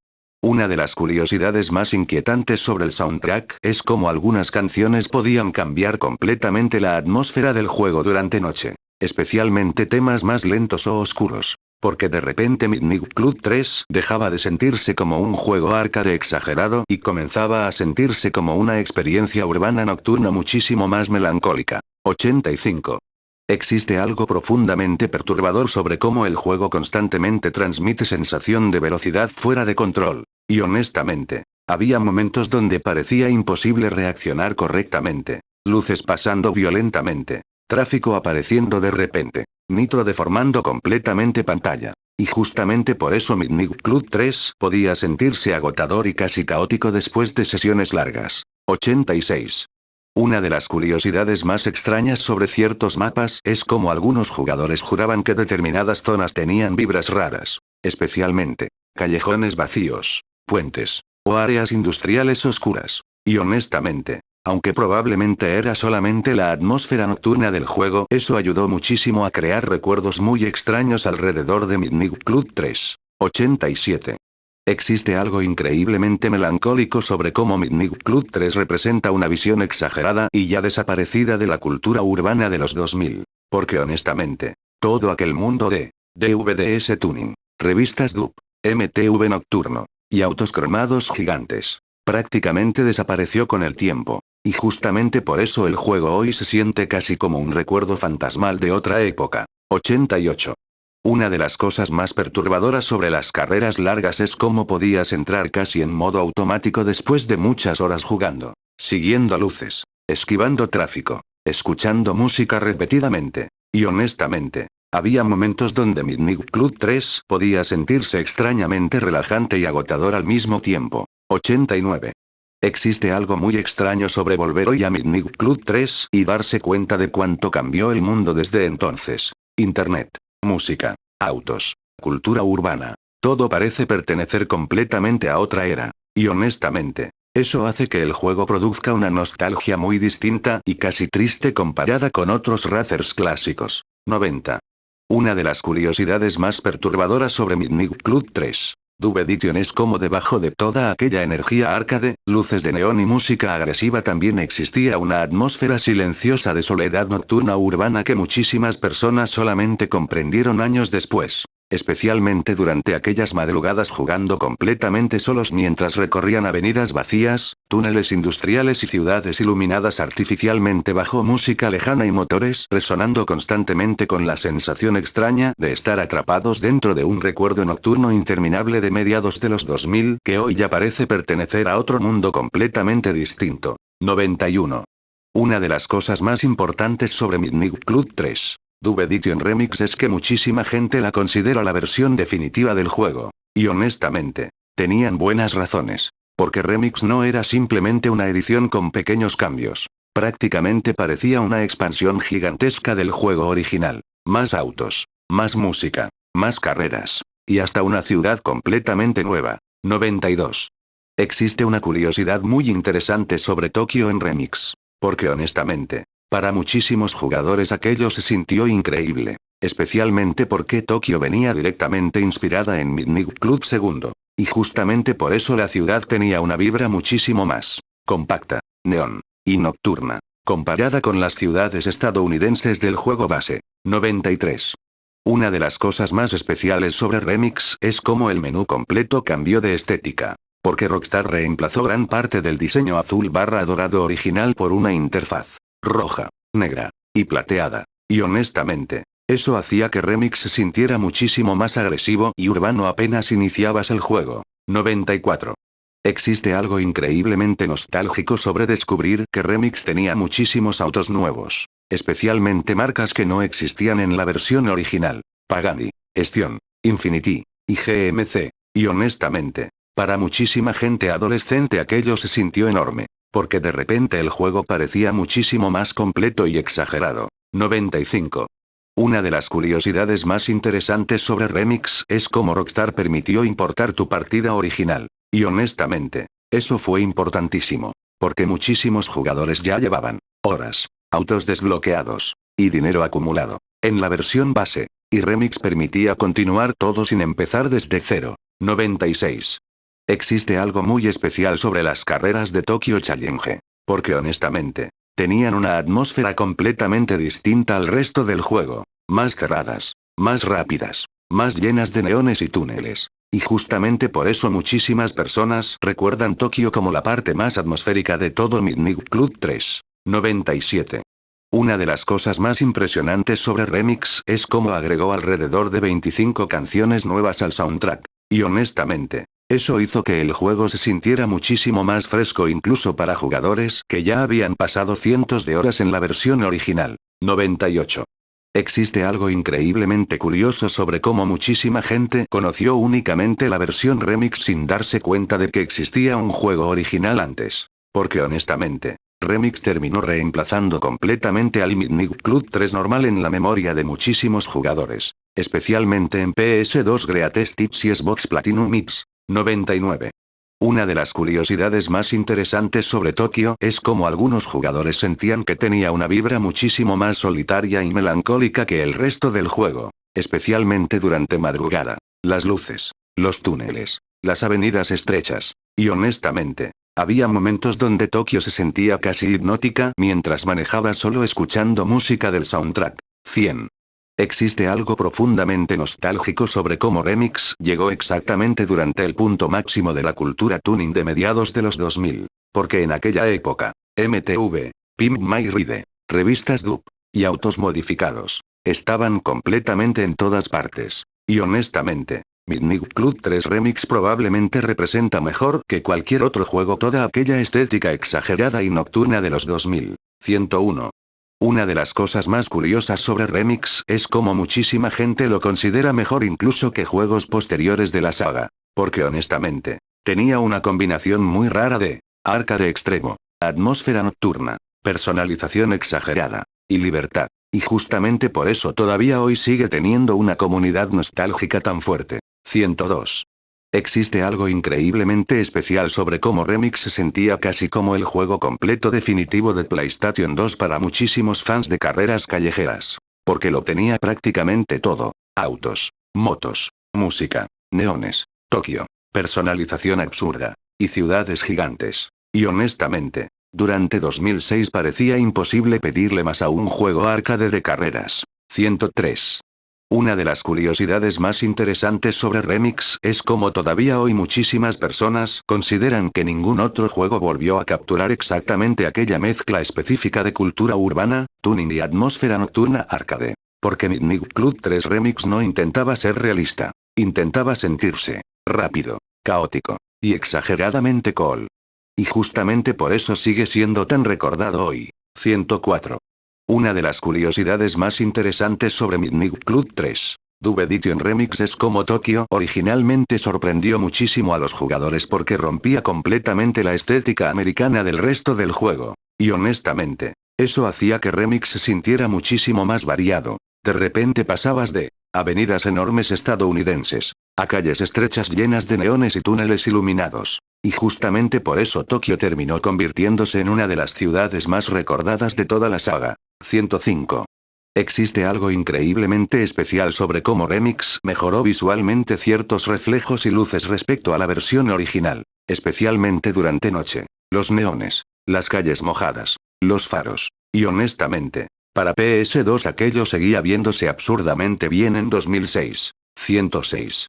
Una de las curiosidades más inquietantes sobre el soundtrack es cómo algunas canciones podían cambiar completamente la atmósfera del juego durante noche. Especialmente temas más lentos o oscuros. Porque de repente Midnight Club 3 dejaba de sentirse como un juego arcade exagerado y comenzaba a sentirse como una experiencia urbana nocturna muchísimo más melancólica. 85. Existe algo profundamente perturbador sobre cómo el juego constantemente transmite sensación de velocidad fuera de control. Y honestamente, había momentos donde parecía imposible reaccionar correctamente. Luces pasando violentamente. Tráfico apareciendo de repente. Nitro deformando completamente pantalla. Y justamente por eso Midnight Club 3 podía sentirse agotador y casi caótico después de sesiones largas. 86. Una de las curiosidades más extrañas sobre ciertos mapas es cómo algunos jugadores juraban que determinadas zonas tenían vibras raras. Especialmente, callejones vacíos, puentes, o áreas industriales oscuras. Y honestamente, aunque probablemente era solamente la atmósfera nocturna del juego, eso ayudó muchísimo a crear recuerdos muy extraños alrededor de Midnight Club 3. 87. Existe algo increíblemente melancólico sobre cómo Midnight Club 3 representa una visión exagerada y ya desaparecida de la cultura urbana de los 2000. Porque honestamente, todo aquel mundo de DVDs tuning, revistas dub, MTV nocturno, y autos cromados gigantes. Prácticamente desapareció con el tiempo. Y justamente por eso el juego hoy se siente casi como un recuerdo fantasmal de otra época. 88. Una de las cosas más perturbadoras sobre las carreras largas es cómo podías entrar casi en modo automático después de muchas horas jugando, siguiendo luces, esquivando tráfico, escuchando música repetidamente. Y honestamente, había momentos donde Midnight Club 3 podía sentirse extrañamente relajante y agotador al mismo tiempo. 89. Existe algo muy extraño sobre volver hoy a Midnight Club 3 y darse cuenta de cuánto cambió el mundo desde entonces. Internet, música, autos, cultura urbana. Todo parece pertenecer completamente a otra era. Y honestamente, eso hace que el juego produzca una nostalgia muy distinta y casi triste comparada con otros racers clásicos. 90. Una de las curiosidades más perturbadoras sobre Midnight Club 3. Dub Edition es como debajo de toda aquella energía arcade, luces de neón y música agresiva también existía una atmósfera silenciosa de soledad nocturna urbana que muchísimas personas solamente comprendieron años después. Especialmente durante aquellas madrugadas jugando completamente solos mientras recorrían avenidas vacías, túneles industriales y ciudades iluminadas artificialmente bajo música lejana y motores resonando constantemente con la sensación extraña de estar atrapados dentro de un recuerdo nocturno interminable de mediados de los 2000 que hoy ya parece pertenecer a otro mundo completamente distinto. 91. Una de las cosas más importantes sobre Midnight Club 3. Dub Edition Remix es que muchísima gente la considera la versión definitiva del juego. Y honestamente, tenían buenas razones. Porque Remix no era simplemente una edición con pequeños cambios. Prácticamente parecía una expansión gigantesca del juego original. Más autos, más música, más carreras. Y hasta una ciudad completamente nueva. 92. Existe una curiosidad muy interesante sobre Tokio en Remix. Porque honestamente, para muchísimos jugadores aquello se sintió increíble. Especialmente porque Tokio venía directamente inspirada en Midnight Club 2. Y justamente por eso la ciudad tenía una vibra muchísimo más compacta, neón y nocturna, comparada con las ciudades estadounidenses del juego base. 93. Una de las cosas más especiales sobre Remix es cómo el menú completo cambió de estética. Porque Rockstar reemplazó gran parte del diseño azul/dorado original por una interfaz roja, negra y plateada. Y honestamente, eso hacía que Remix se sintiera muchísimo más agresivo y urbano apenas iniciabas el juego. 94. Existe algo increíblemente nostálgico sobre descubrir que Remix tenía muchísimos autos nuevos. Especialmente marcas que no existían en la versión original. Pagani, Estion, Infiniti y GMC. Y honestamente, para muchísima gente adolescente aquello se sintió enorme. Porque de repente el juego parecía muchísimo más completo y exagerado. 95. Una de las curiosidades más interesantes sobre Remix es cómo Rockstar permitió importar tu partida original. Y honestamente, eso fue importantísimo. Porque muchísimos jugadores ya llevaban horas, autos desbloqueados y dinero acumulado en la versión base. Y Remix permitía continuar todo sin empezar desde cero. 96. Existe algo muy especial sobre las carreras de Tokyo Challenge. Porque honestamente, tenían una atmósfera completamente distinta al resto del juego. Más cerradas, más rápidas, más llenas de neones y túneles. Y justamente por eso muchísimas personas recuerdan Tokio como la parte más atmosférica de todo Midnight Club 3. 97. Una de las cosas más impresionantes sobre Remix es cómo agregó alrededor de 25 canciones nuevas al soundtrack. Y honestamente, eso hizo que el juego se sintiera muchísimo más fresco incluso para jugadores que ya habían pasado cientos de horas en la versión original. 98. Existe algo increíblemente curioso sobre cómo muchísima gente conoció únicamente la versión Remix sin darse cuenta de que existía un juego original antes. Porque honestamente, Remix terminó reemplazando completamente al Midnight Club 3 normal en la memoria de muchísimos jugadores. Especialmente en PS2 Greatest Hits y Xbox Platinum Mix. 99. Una de las curiosidades más interesantes sobre Tokio es cómo algunos jugadores sentían que tenía una vibra muchísimo más solitaria y melancólica que el resto del juego. Especialmente durante madrugada. Las luces, los túneles, las avenidas estrechas. Y honestamente, había momentos donde Tokio se sentía casi hipnótica mientras manejaba solo escuchando música del soundtrack. 100. Existe algo profundamente nostálgico sobre cómo Remix llegó exactamente durante el punto máximo de la cultura tuning de mediados de los 2000. Porque en aquella época, MTV, Pimp My Ride, revistas dub y autos modificados estaban completamente en todas partes. Y honestamente, Midnight Club 3 Remix probablemente representa mejor que cualquier otro juego toda aquella estética exagerada y nocturna de los 2000. 101. Una de las cosas más curiosas sobre Remix es cómo muchísima gente lo considera mejor incluso que juegos posteriores de la saga. Porque honestamente, tenía una combinación muy rara de arcade extremo, atmósfera nocturna, personalización exagerada, y libertad. Y justamente por eso todavía hoy sigue teniendo una comunidad nostálgica tan fuerte. 102. Existe algo increíblemente especial sobre cómo Remix se sentía casi como el juego completo definitivo de PlayStation 2 para muchísimos fans de carreras callejeras. Porque lo tenía prácticamente todo: autos, motos, música, neones, Tokio, personalización absurda, y ciudades gigantes. Y honestamente, durante 2006 parecía imposible pedirle más a un juego arcade de carreras. 103. Una de las curiosidades más interesantes sobre Remix es cómo todavía hoy muchísimas personas consideran que ningún otro juego volvió a capturar exactamente aquella mezcla específica de cultura urbana, tuning y atmósfera nocturna arcade. Porque Midnight Club 3 Remix no intentaba ser realista. Intentaba sentirse rápido, caótico, y exageradamente cool. Y justamente por eso sigue siendo tan recordado hoy. 104. Una de las curiosidades más interesantes sobre Midnight Club 3 Dub Edition Remix es cómo Tokio originalmente sorprendió muchísimo a los jugadores porque rompía completamente la estética americana del resto del juego. Y honestamente, eso hacía que Remix se sintiera muchísimo más variado. De repente pasabas de avenidas enormes estadounidenses a calles estrechas llenas de neones y túneles iluminados. Y justamente por eso Tokio terminó convirtiéndose en una de las ciudades más recordadas de toda la saga. 105. Existe algo increíblemente especial sobre cómo Remix mejoró visualmente ciertos reflejos y luces respecto a la versión original, especialmente durante noche. Los neones, las calles mojadas, los faros. Y honestamente, para PS2 aquello seguía viéndose absurdamente bien en 2006. 106.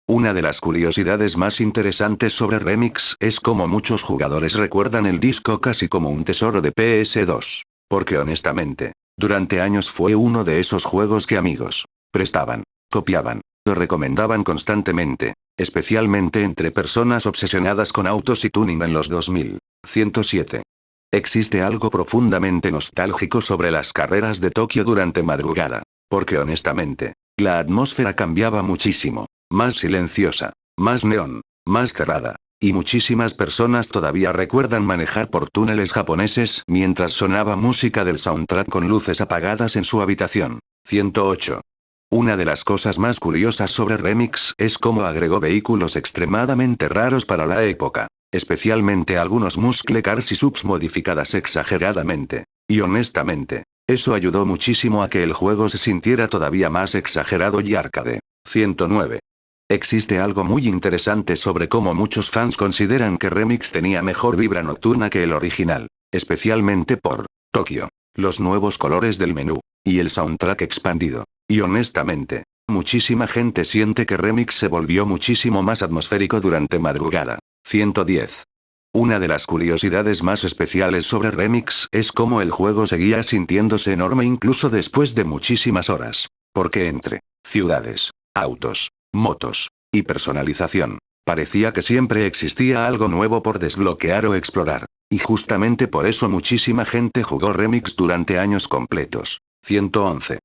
Una de las curiosidades más interesantes sobre Remix es cómo muchos jugadores recuerdan el disco casi como un tesoro de PS2. Porque honestamente, durante años fue uno de esos juegos que amigos prestaban, copiaban, lo recomendaban constantemente, especialmente entre personas obsesionadas con autos y tuning en los 2000. 107. Existe algo profundamente nostálgico sobre las carreras de Tokio durante madrugada. Porque honestamente, la atmósfera cambiaba muchísimo, más silenciosa, más neón, más cerrada. Y muchísimas personas todavía recuerdan manejar por túneles japoneses mientras sonaba música del soundtrack con luces apagadas en su habitación. 108. Una de las cosas más curiosas sobre Remix es cómo agregó vehículos extremadamente raros para la época, especialmente algunos muscle cars y subs modificadas exageradamente. Y honestamente, eso ayudó muchísimo a que el juego se sintiera todavía más exagerado y arcade. 109. Existe algo muy interesante sobre cómo muchos fans consideran que Remix tenía mejor vibra nocturna que el original, especialmente por Tokio, los nuevos colores del menú, y el soundtrack expandido. Y honestamente, muchísima gente siente que Remix se volvió muchísimo más atmosférico durante madrugada. 110. Una de las curiosidades más especiales sobre Remix es cómo el juego seguía sintiéndose enorme incluso después de muchísimas horas. Porque entre ciudades, autos, motos y personalización, parecía que siempre existía algo nuevo por desbloquear o explorar. Y justamente por eso muchísima gente jugó Remix durante años completos. 111.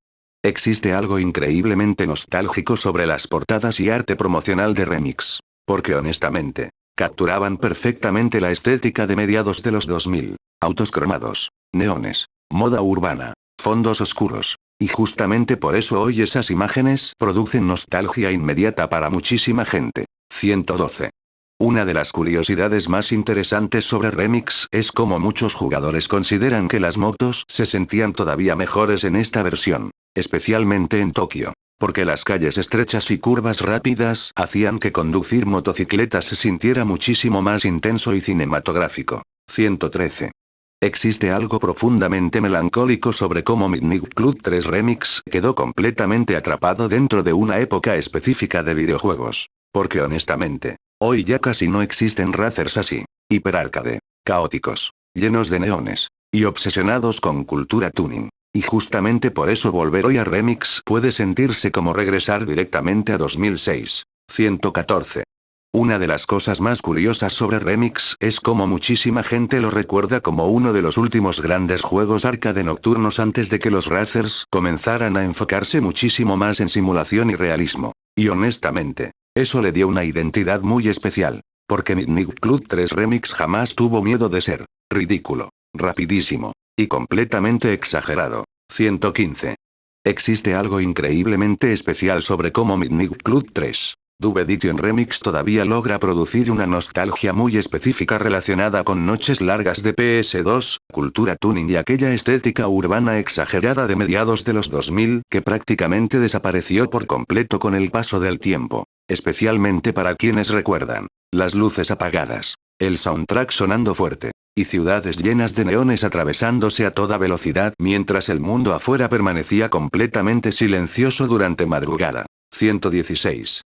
Existe algo increíblemente nostálgico sobre las portadas y arte promocional de Remix. Porque honestamente, capturaban perfectamente la estética de mediados de los 2000. Autos cromados, neones, moda urbana, fondos oscuros. Y justamente por eso hoy esas imágenes producen nostalgia inmediata para muchísima gente. 112. Una de las curiosidades más interesantes sobre Remix es cómo muchos jugadores consideran que las motos se sentían todavía mejores en esta versión, especialmente en Tokio. Porque las calles estrechas y curvas rápidas hacían que conducir motocicletas se sintiera muchísimo más intenso y cinematográfico. 113. Existe algo profundamente melancólico sobre cómo Midnight Club 3 Remix quedó completamente atrapado dentro de una época específica de videojuegos. Porque honestamente, hoy ya casi no existen racers así. Hiperarcade. Caóticos. Llenos de neones. Y obsesionados con cultura tuning. Y justamente por eso volver hoy a Remix puede sentirse como regresar directamente a 2006. 114. Una de las cosas más curiosas sobre Remix es cómo muchísima gente lo recuerda como uno de los últimos grandes juegos arcade nocturnos antes de que los racers comenzaran a enfocarse muchísimo más en simulación y realismo. Y honestamente, eso le dio una identidad muy especial. Porque Midnight Club 3 Remix jamás tuvo miedo de ser ridículo, rapidísimo y completamente exagerado. 115. Existe algo increíblemente especial sobre cómo Midnight Club 3 Dub Edition Remix todavía logra producir una nostalgia muy específica relacionada con noches largas de PS2, cultura tuning y aquella estética urbana exagerada de mediados de los 2000 que prácticamente desapareció por completo con el paso del tiempo. Especialmente para quienes recuerdan las luces apagadas, el soundtrack sonando fuerte, y ciudades llenas de neones atravesándose a toda velocidad mientras el mundo afuera permanecía completamente silencioso durante madrugada. 116.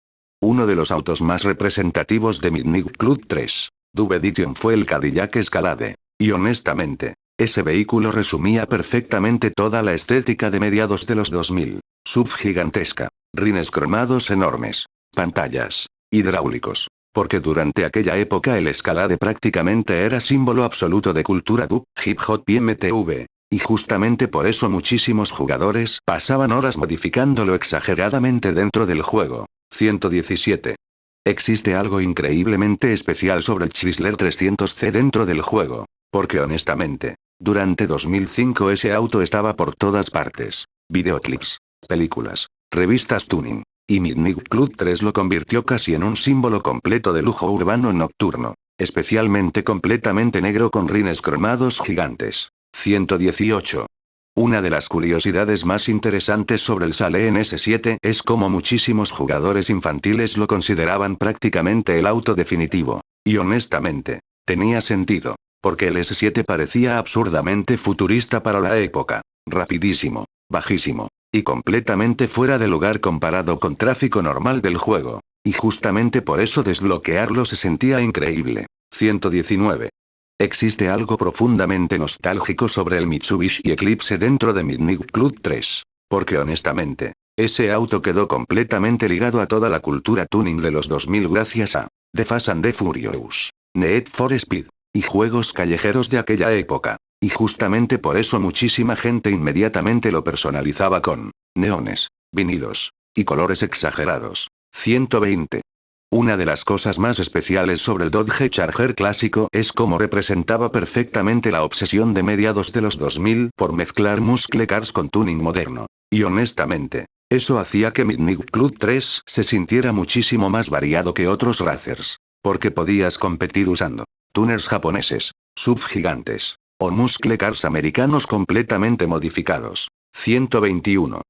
Uno de los autos más representativos de Midnight Club 3 Dub Edition fue el Cadillac Escalade. Y honestamente, ese vehículo resumía perfectamente toda la estética de mediados de los 2000. SUV gigantesca, rines cromados enormes, pantallas, hidráulicos. Porque durante aquella época el Escalade prácticamente era símbolo absoluto de cultura dub, hip hop y MTV. Y justamente por eso muchísimos jugadores pasaban horas modificándolo exageradamente dentro del juego. 117. Existe algo increíblemente especial sobre el Chrysler 300C dentro del juego. Porque honestamente, durante 2005 ese auto estaba por todas partes. Videoclips, películas, revistas tuning. Y Midnight Club 3 lo convirtió casi en un símbolo completo de lujo urbano nocturno. Especialmente completamente negro con rines cromados gigantes. 118. Una de las curiosidades más interesantes sobre el Salen S7 es cómo muchísimos jugadores infantiles lo consideraban prácticamente el auto definitivo. Y honestamente, tenía sentido. Porque el S7 parecía absurdamente futurista para la época. Rapidísimo, bajísimo, y completamente fuera de lugar comparado con tráfico normal del juego. Y justamente por eso desbloquearlo se sentía increíble. 119. Existe algo profundamente nostálgico sobre el Mitsubishi Eclipse dentro de Midnight Club 3. Porque honestamente, ese auto quedó completamente ligado a toda la cultura tuning de los 2000 gracias a The Fast and the Furious, Need for Speed, y juegos callejeros de aquella época. Y justamente por eso muchísima gente inmediatamente lo personalizaba con neones, vinilos, y colores exagerados. 120. Una de las cosas más especiales sobre el Dodge Charger clásico es cómo representaba perfectamente la obsesión de mediados de los 2000 por mezclar muscle cars con tuning moderno. Y honestamente, eso hacía que Midnight Club 3 se sintiera muchísimo más variado que otros racers. Porque podías competir usando tuners japoneses, SUV gigantes, o muscle cars americanos completamente modificados. 121.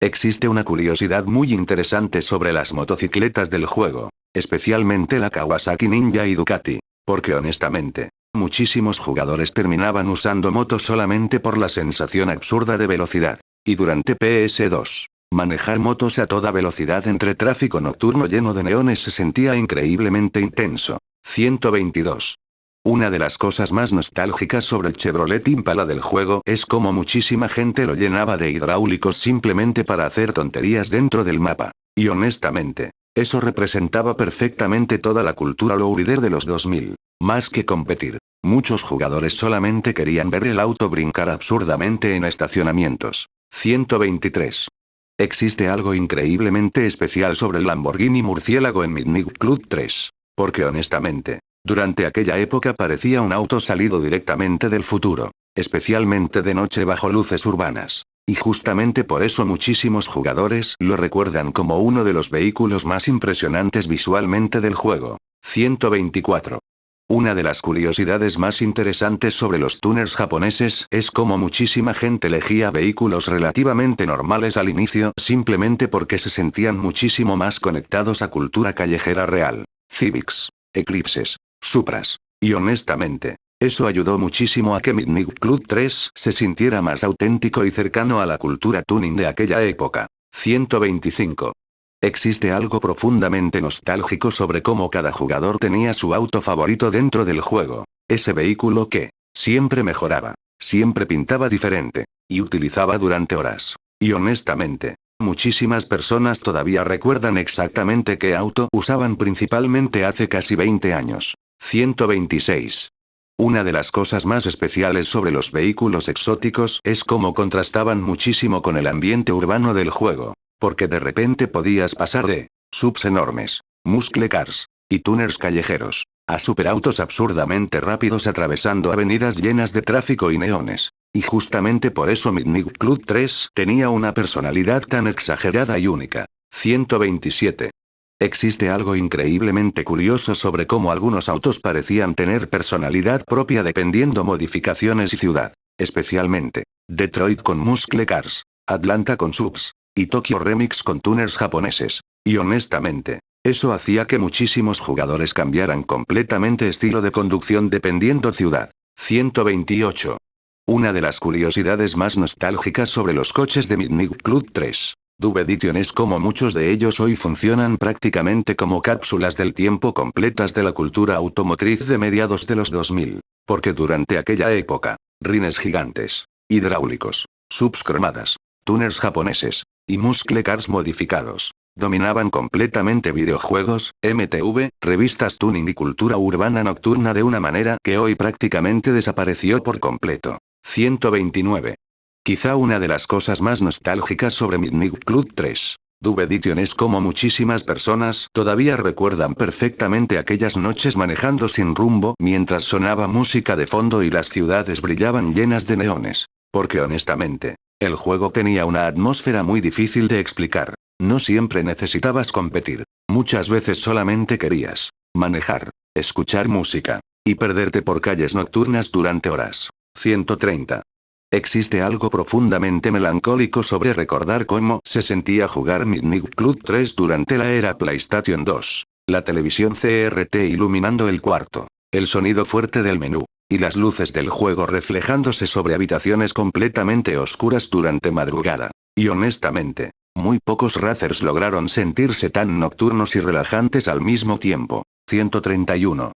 Existe una curiosidad muy interesante sobre las motocicletas del juego. Especialmente la Kawasaki Ninja y Ducati. Porque honestamente, muchísimos jugadores terminaban usando motos solamente por la sensación absurda de velocidad. Y durante PS2, manejar motos a toda velocidad entre tráfico nocturno lleno de neones se sentía increíblemente intenso. 122. Una de las cosas más nostálgicas sobre el Chevrolet Impala del juego es cómo muchísima gente lo llenaba de hidráulicos simplemente para hacer tonterías dentro del mapa. Y honestamente, eso representaba perfectamente toda la cultura lowrider de los 2000. Más que competir, muchos jugadores solamente querían ver el auto brincar absurdamente en estacionamientos. 123. Existe algo increíblemente especial sobre el Lamborghini Murciélago en Midnight Club 3. Porque honestamente, durante aquella época parecía un auto salido directamente del futuro. Especialmente de noche bajo luces urbanas. Y justamente por eso muchísimos jugadores lo recuerdan como uno de los vehículos más impresionantes visualmente del juego. 124. Una de las curiosidades más interesantes sobre los tuners japoneses es cómo muchísima gente elegía vehículos relativamente normales al inicio simplemente porque se sentían muchísimo más conectados a cultura callejera real. Civics, Eclipses, Supras. Y honestamente, Eso ayudó muchísimo a que Midnight Club 3 se sintiera más auténtico y cercano a la cultura tuning de aquella época. 125. Existe algo profundamente nostálgico sobre cómo cada jugador tenía su auto favorito dentro del juego. Ese vehículo que siempre mejoraba, siempre pintaba diferente, y utilizaba durante horas. Y honestamente, muchísimas personas todavía recuerdan exactamente qué auto usaban principalmente hace casi 20 años. 126. Una de las cosas más especiales sobre los vehículos exóticos es cómo contrastaban muchísimo con el ambiente urbano del juego, porque de repente podías pasar de subs enormes, muscle cars y tuners callejeros, a superautos absurdamente rápidos atravesando avenidas llenas de tráfico y neones. Y justamente por eso Midnight Club 3 tenía una personalidad tan exagerada y única. 127. Existe algo increíblemente curioso sobre cómo algunos autos parecían tener personalidad propia dependiendo modificaciones y ciudad. Especialmente, Detroit con muscle cars, Atlanta con subs, y Tokyo Remix con tuners japoneses. Y honestamente, eso hacía que muchísimos jugadores cambiaran completamente estilo de conducción dependiendo ciudad. 128. Una de las curiosidades más nostálgicas sobre los coches de Midnight Club 3. Dub Edition es como muchos de ellos hoy funcionan prácticamente como cápsulas del tiempo completas de la cultura automotriz de mediados de los 2000. Porque durante aquella época, rines gigantes, hidráulicos, subs cromadas, tuners japoneses, y muscle cars modificados, dominaban completamente videojuegos, MTV, revistas tuning y cultura urbana nocturna de una manera que hoy prácticamente desapareció por completo. 129. Quizá una de las cosas más nostálgicas sobre Midnight Club 3. Dub Edition es como muchísimas personas todavía recuerdan perfectamente aquellas noches manejando sin rumbo mientras sonaba música de fondo y las ciudades brillaban llenas de neones. Porque honestamente, el juego tenía una atmósfera muy difícil de explicar. No siempre necesitabas competir. Muchas veces solamente querías manejar, escuchar música, y perderte por calles nocturnas durante horas. 130. Existe algo profundamente melancólico sobre recordar cómo se sentía jugar Midnight Club 3 durante la era PlayStation 2. La televisión CRT iluminando el cuarto, el sonido fuerte del menú, y las luces del juego reflejándose sobre habitaciones completamente oscuras durante madrugada. Y honestamente, muy pocos racers lograron sentirse tan nocturnos y relajantes al mismo tiempo. 131.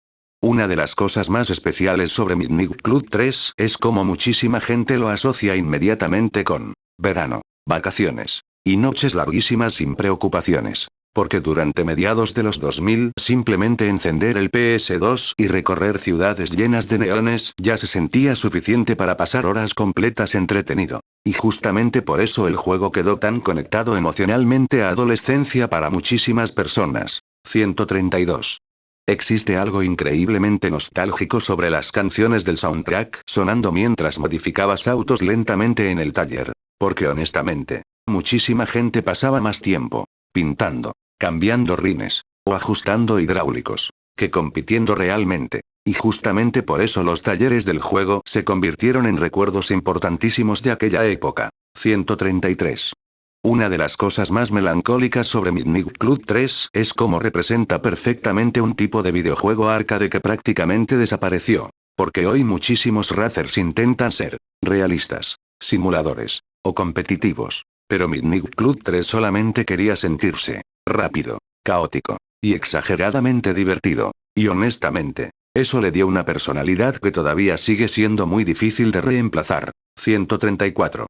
Una de las cosas más especiales sobre Midnight Club 3 es cómo muchísima gente lo asocia inmediatamente con verano, vacaciones, y noches larguísimas sin preocupaciones. Porque durante mediados de los 2000 simplemente encender el PS2 y recorrer ciudades llenas de neones ya se sentía suficiente para pasar horas completas entretenido. Y justamente por eso el juego quedó tan conectado emocionalmente a adolescencia para muchísimas personas. 132. Existe algo increíblemente nostálgico sobre las canciones del soundtrack sonando mientras modificabas autos lentamente en el taller. Porque honestamente, muchísima gente pasaba más tiempo pintando, cambiando rines, o ajustando hidráulicos, que compitiendo realmente. Y justamente por eso los talleres del juego se convirtieron en recuerdos importantísimos de aquella época. 133. Una de las cosas más melancólicas sobre Midnight Club 3 es cómo representa perfectamente un tipo de videojuego arcade que prácticamente desapareció. Porque hoy muchísimos racers intentan ser realistas, simuladores, o competitivos. Pero Midnight Club 3 solamente quería sentirse rápido, caótico, y exageradamente divertido. Y honestamente, eso le dio una personalidad que todavía sigue siendo muy difícil de reemplazar. 134.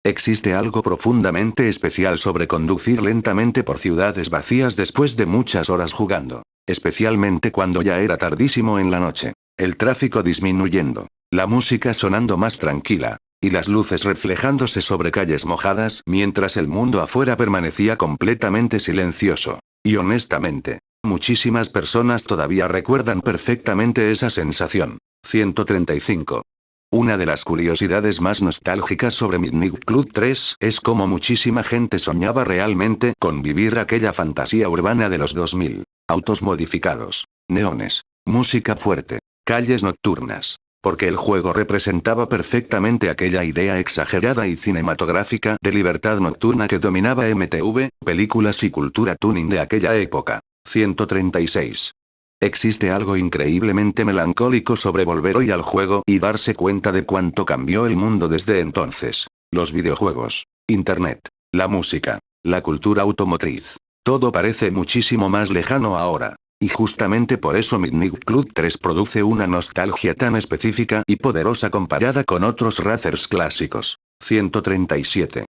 Existe algo profundamente especial sobre conducir lentamente por ciudades vacías después de muchas horas jugando. Especialmente cuando ya era tardísimo en la noche. El tráfico disminuyendo, la música sonando más tranquila, y las luces reflejándose sobre calles mojadas mientras el mundo afuera permanecía completamente silencioso. Y honestamente, muchísimas personas todavía recuerdan perfectamente esa sensación. 135. Una de las curiosidades más nostálgicas sobre Midnight Club 3 es cómo muchísima gente soñaba realmente con vivir aquella fantasía urbana de los 2000. Autos modificados, neones, música fuerte, calles nocturnas. Porque el juego representaba perfectamente aquella idea exagerada y cinematográfica de libertad nocturna que dominaba MTV, películas y cultura tuning de aquella época. 136. Existe algo increíblemente melancólico sobre volver hoy al juego y darse cuenta de cuánto cambió el mundo desde entonces. Los videojuegos, Internet, la música, la cultura automotriz. Todo parece muchísimo más lejano ahora. Y justamente por eso Midnight Club 3 produce una nostalgia tan específica y poderosa comparada con otros racers clásicos. 137.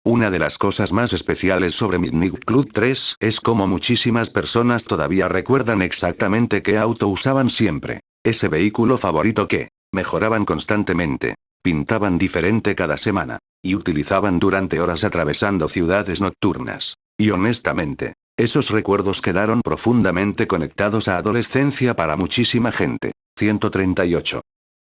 Una de las cosas más especiales sobre Midnight Club 3 es cómo muchísimas personas todavía recuerdan exactamente qué auto usaban siempre. Ese vehículo favorito que mejoraban constantemente, pintaban diferente cada semana, y utilizaban durante horas atravesando ciudades nocturnas. Y honestamente, esos recuerdos quedaron profundamente conectados a adolescencia para muchísima gente. 138.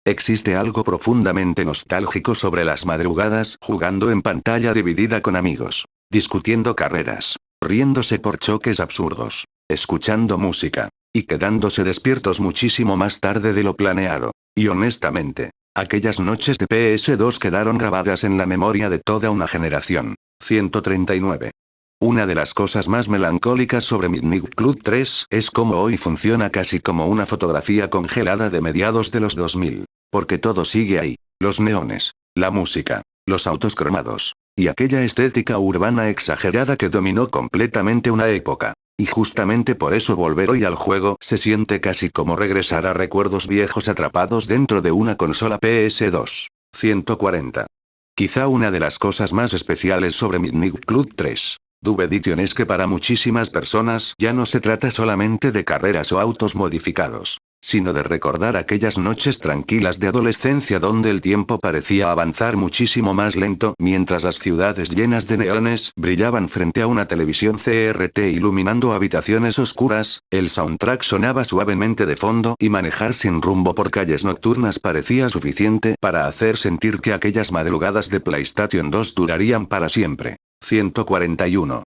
Existe algo profundamente nostálgico sobre las madrugadas jugando en pantalla dividida con amigos, discutiendo carreras, riéndose por choques absurdos, escuchando música, y quedándose despiertos muchísimo más tarde de lo planeado. Y honestamente, aquellas noches de PS2 quedaron grabadas en la memoria de toda una generación. 139. Una de las cosas más melancólicas sobre Midnight Club 3 es cómo hoy funciona casi como una fotografía congelada de mediados de los 2000. Porque todo sigue ahí. Los neones, la música, los autos cromados, y aquella estética urbana exagerada que dominó completamente una época. Y justamente por eso volver hoy al juego se siente casi como regresar a recuerdos viejos atrapados dentro de una consola PS2. 140. Quizá una de las cosas más especiales sobre Midnight Club 3. Dub Edition es que para muchísimas personas ya no se trata solamente de carreras o autos modificados, sino de recordar aquellas noches tranquilas de adolescencia donde el tiempo parecía avanzar muchísimo más lento mientras las ciudades llenas de neones brillaban frente a una televisión CRT iluminando habitaciones oscuras, el soundtrack sonaba suavemente de fondo y manejar sin rumbo por calles nocturnas parecía suficiente para hacer sentir que aquellas madrugadas de PlayStation 2 durarían para siempre. 141.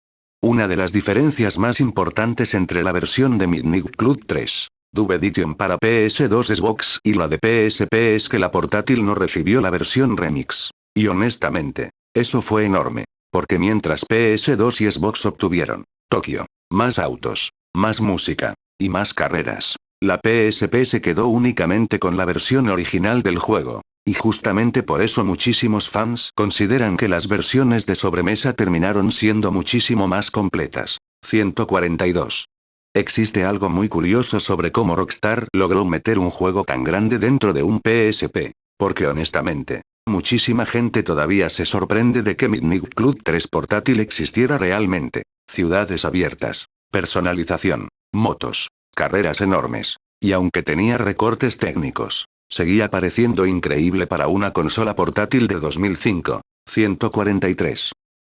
Una de las diferencias más importantes entre la versión de Midnight Club 3, Dub Edition para PS2 Xbox y la de PSP es que la portátil no recibió la versión remix. Y honestamente, eso fue enorme. Porque mientras PS2 y Xbox obtuvieron Tokio, más autos, más música, y más carreras, la PSP se quedó únicamente con la versión original del juego. Y justamente por eso muchísimos fans consideran que las versiones de sobremesa terminaron siendo muchísimo más completas. 142. Existe algo muy curioso sobre cómo Rockstar logró meter un juego tan grande dentro de un PSP. Porque honestamente, muchísima gente todavía se sorprende de que Midnight Club 3 portátil existiera realmente. Ciudades abiertas, personalización, motos, carreras enormes. Y aunque tenía recortes técnicos, seguía pareciendo increíble para una consola portátil de 2005. 143.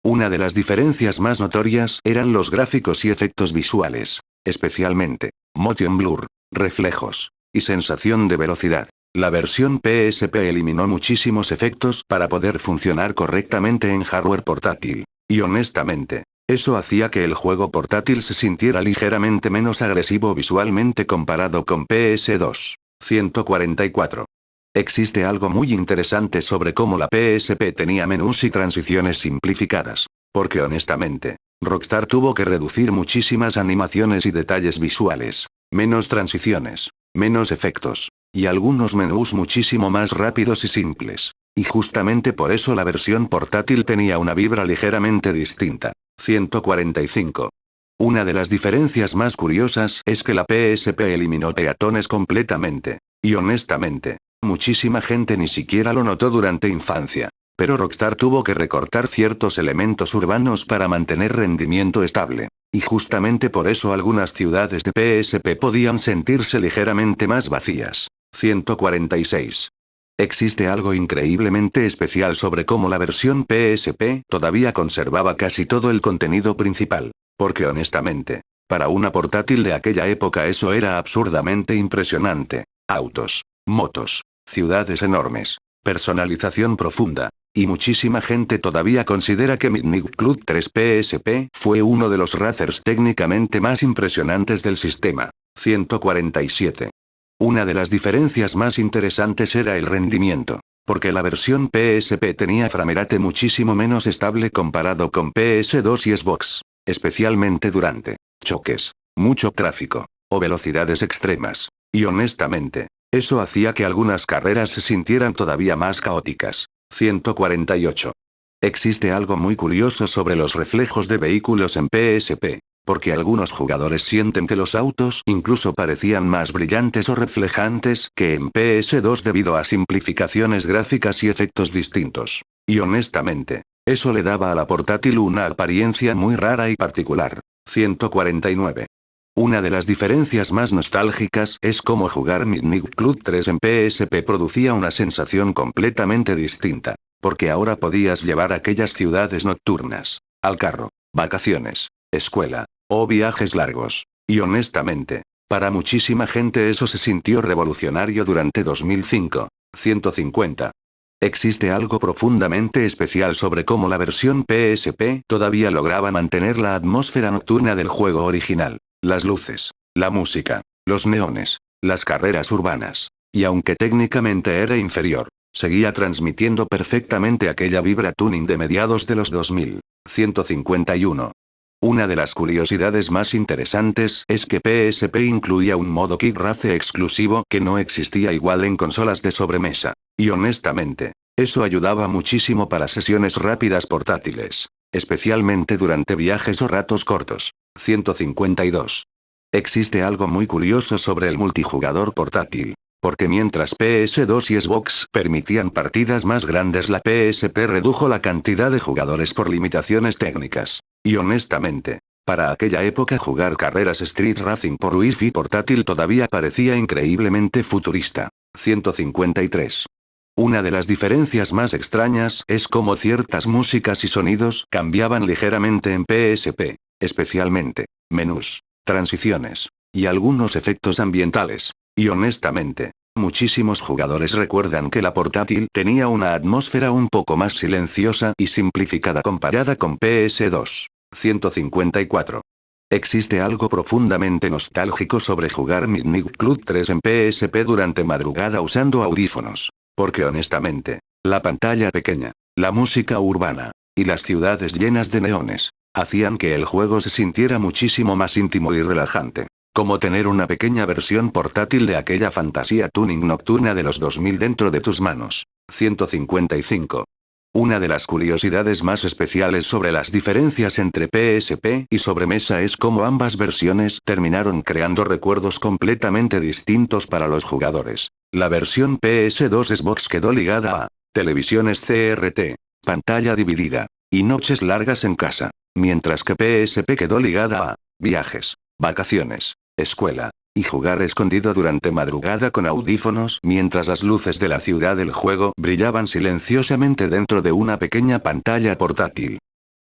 Una de las diferencias más notorias eran los gráficos y efectos visuales, especialmente motion blur, reflejos, y sensación de velocidad. La versión PSP eliminó muchísimos efectos para poder funcionar correctamente en hardware portátil. Y honestamente, eso hacía que el juego portátil se sintiera ligeramente menos agresivo visualmente comparado con PS2. 144. Existe algo muy interesante sobre cómo la PSP tenía menús y transiciones simplificadas. Porque honestamente, Rockstar tuvo que reducir muchísimas animaciones y detalles visuales, menos transiciones, menos efectos, y algunos menús muchísimo más rápidos y simples. Y justamente por eso la versión portátil tenía una vibra ligeramente distinta. 145. Una de las diferencias más curiosas es que la PSP eliminó peatones completamente. Y honestamente, muchísima gente ni siquiera lo notó durante infancia. Pero Rockstar tuvo que recortar ciertos elementos urbanos para mantener rendimiento estable. Y justamente por eso algunas ciudades de PSP podían sentirse ligeramente más vacías. 146. Existe algo increíblemente especial sobre cómo la versión PSP todavía conservaba casi todo el contenido principal. Porque honestamente, para una portátil de aquella época eso era absurdamente impresionante. Autos, motos, ciudades enormes, personalización profunda. Y muchísima gente todavía considera que Midnight Club 3 PSP fue uno de los racers técnicamente más impresionantes del sistema. 147. Una de las diferencias más interesantes era el rendimiento. Porque la versión PSP tenía framerate muchísimo menos estable comparado con PS2 y Xbox. Especialmente durante choques, mucho tráfico, o velocidades extremas. Y honestamente, eso hacía que algunas carreras se sintieran todavía más caóticas. 148. Existe algo muy curioso sobre los reflejos de vehículos en PSP. Porque algunos jugadores sienten que los autos incluso parecían más brillantes o reflejantes que en PS2 debido a simplificaciones gráficas y efectos distintos. Y honestamente, eso le daba a la portátil una apariencia muy rara y particular. 149. Una de las diferencias más nostálgicas es cómo jugar Midnight Club 3 en PSP producía una sensación completamente distinta. Porque ahora podías llevar aquellas ciudades nocturnas, al carro, vacaciones, escuela, o viajes largos. Y honestamente, para muchísima gente eso se sintió revolucionario durante 2005. 150. Existe algo profundamente especial sobre cómo la versión PSP todavía lograba mantener la atmósfera nocturna del juego original. Las luces, la música, los neones, las carreras urbanas. Y aunque técnicamente era inferior, seguía transmitiendo perfectamente aquella vibra tuning de mediados de los 2000. 151. Una de las curiosidades más interesantes es que PSP incluía un modo Kick Race exclusivo que no existía igual en consolas de sobremesa. Y honestamente, eso ayudaba muchísimo para sesiones rápidas portátiles. Especialmente durante viajes o ratos cortos. 152. Existe algo muy curioso sobre el multijugador portátil. Porque mientras PS2 y Xbox permitían partidas más grandes, la PSP redujo la cantidad de jugadores por limitaciones técnicas. Y honestamente, para aquella época jugar carreras Street Racing por Wi-Fi portátil todavía parecía increíblemente futurista. 153. Una de las diferencias más extrañas es cómo ciertas músicas y sonidos cambiaban ligeramente en PSP, especialmente menús, transiciones, y algunos efectos ambientales. Y honestamente, muchísimos jugadores recuerdan que la portátil tenía una atmósfera un poco más silenciosa y simplificada comparada con PS2. 154. Existe algo profundamente nostálgico sobre jugar Midnight Club 3 en PSP durante madrugada usando audífonos. Porque honestamente, la pantalla pequeña, la música urbana, y las ciudades llenas de neones, hacían que el juego se sintiera muchísimo más íntimo y relajante. Como tener una pequeña versión portátil de aquella fantasía tuning nocturna de los 2000 dentro de tus manos. 155. Una de las curiosidades más especiales sobre las diferencias entre PSP y sobremesa es cómo ambas versiones terminaron creando recuerdos completamente distintos para los jugadores. La versión PS2 Xbox quedó ligada a televisiones CRT, pantalla dividida, y noches largas en casa, mientras que PSP quedó ligada a viajes, vacaciones, escuela, y jugar escondido durante madrugada con audífonos mientras las luces de la ciudad del juego brillaban silenciosamente dentro de una pequeña pantalla portátil.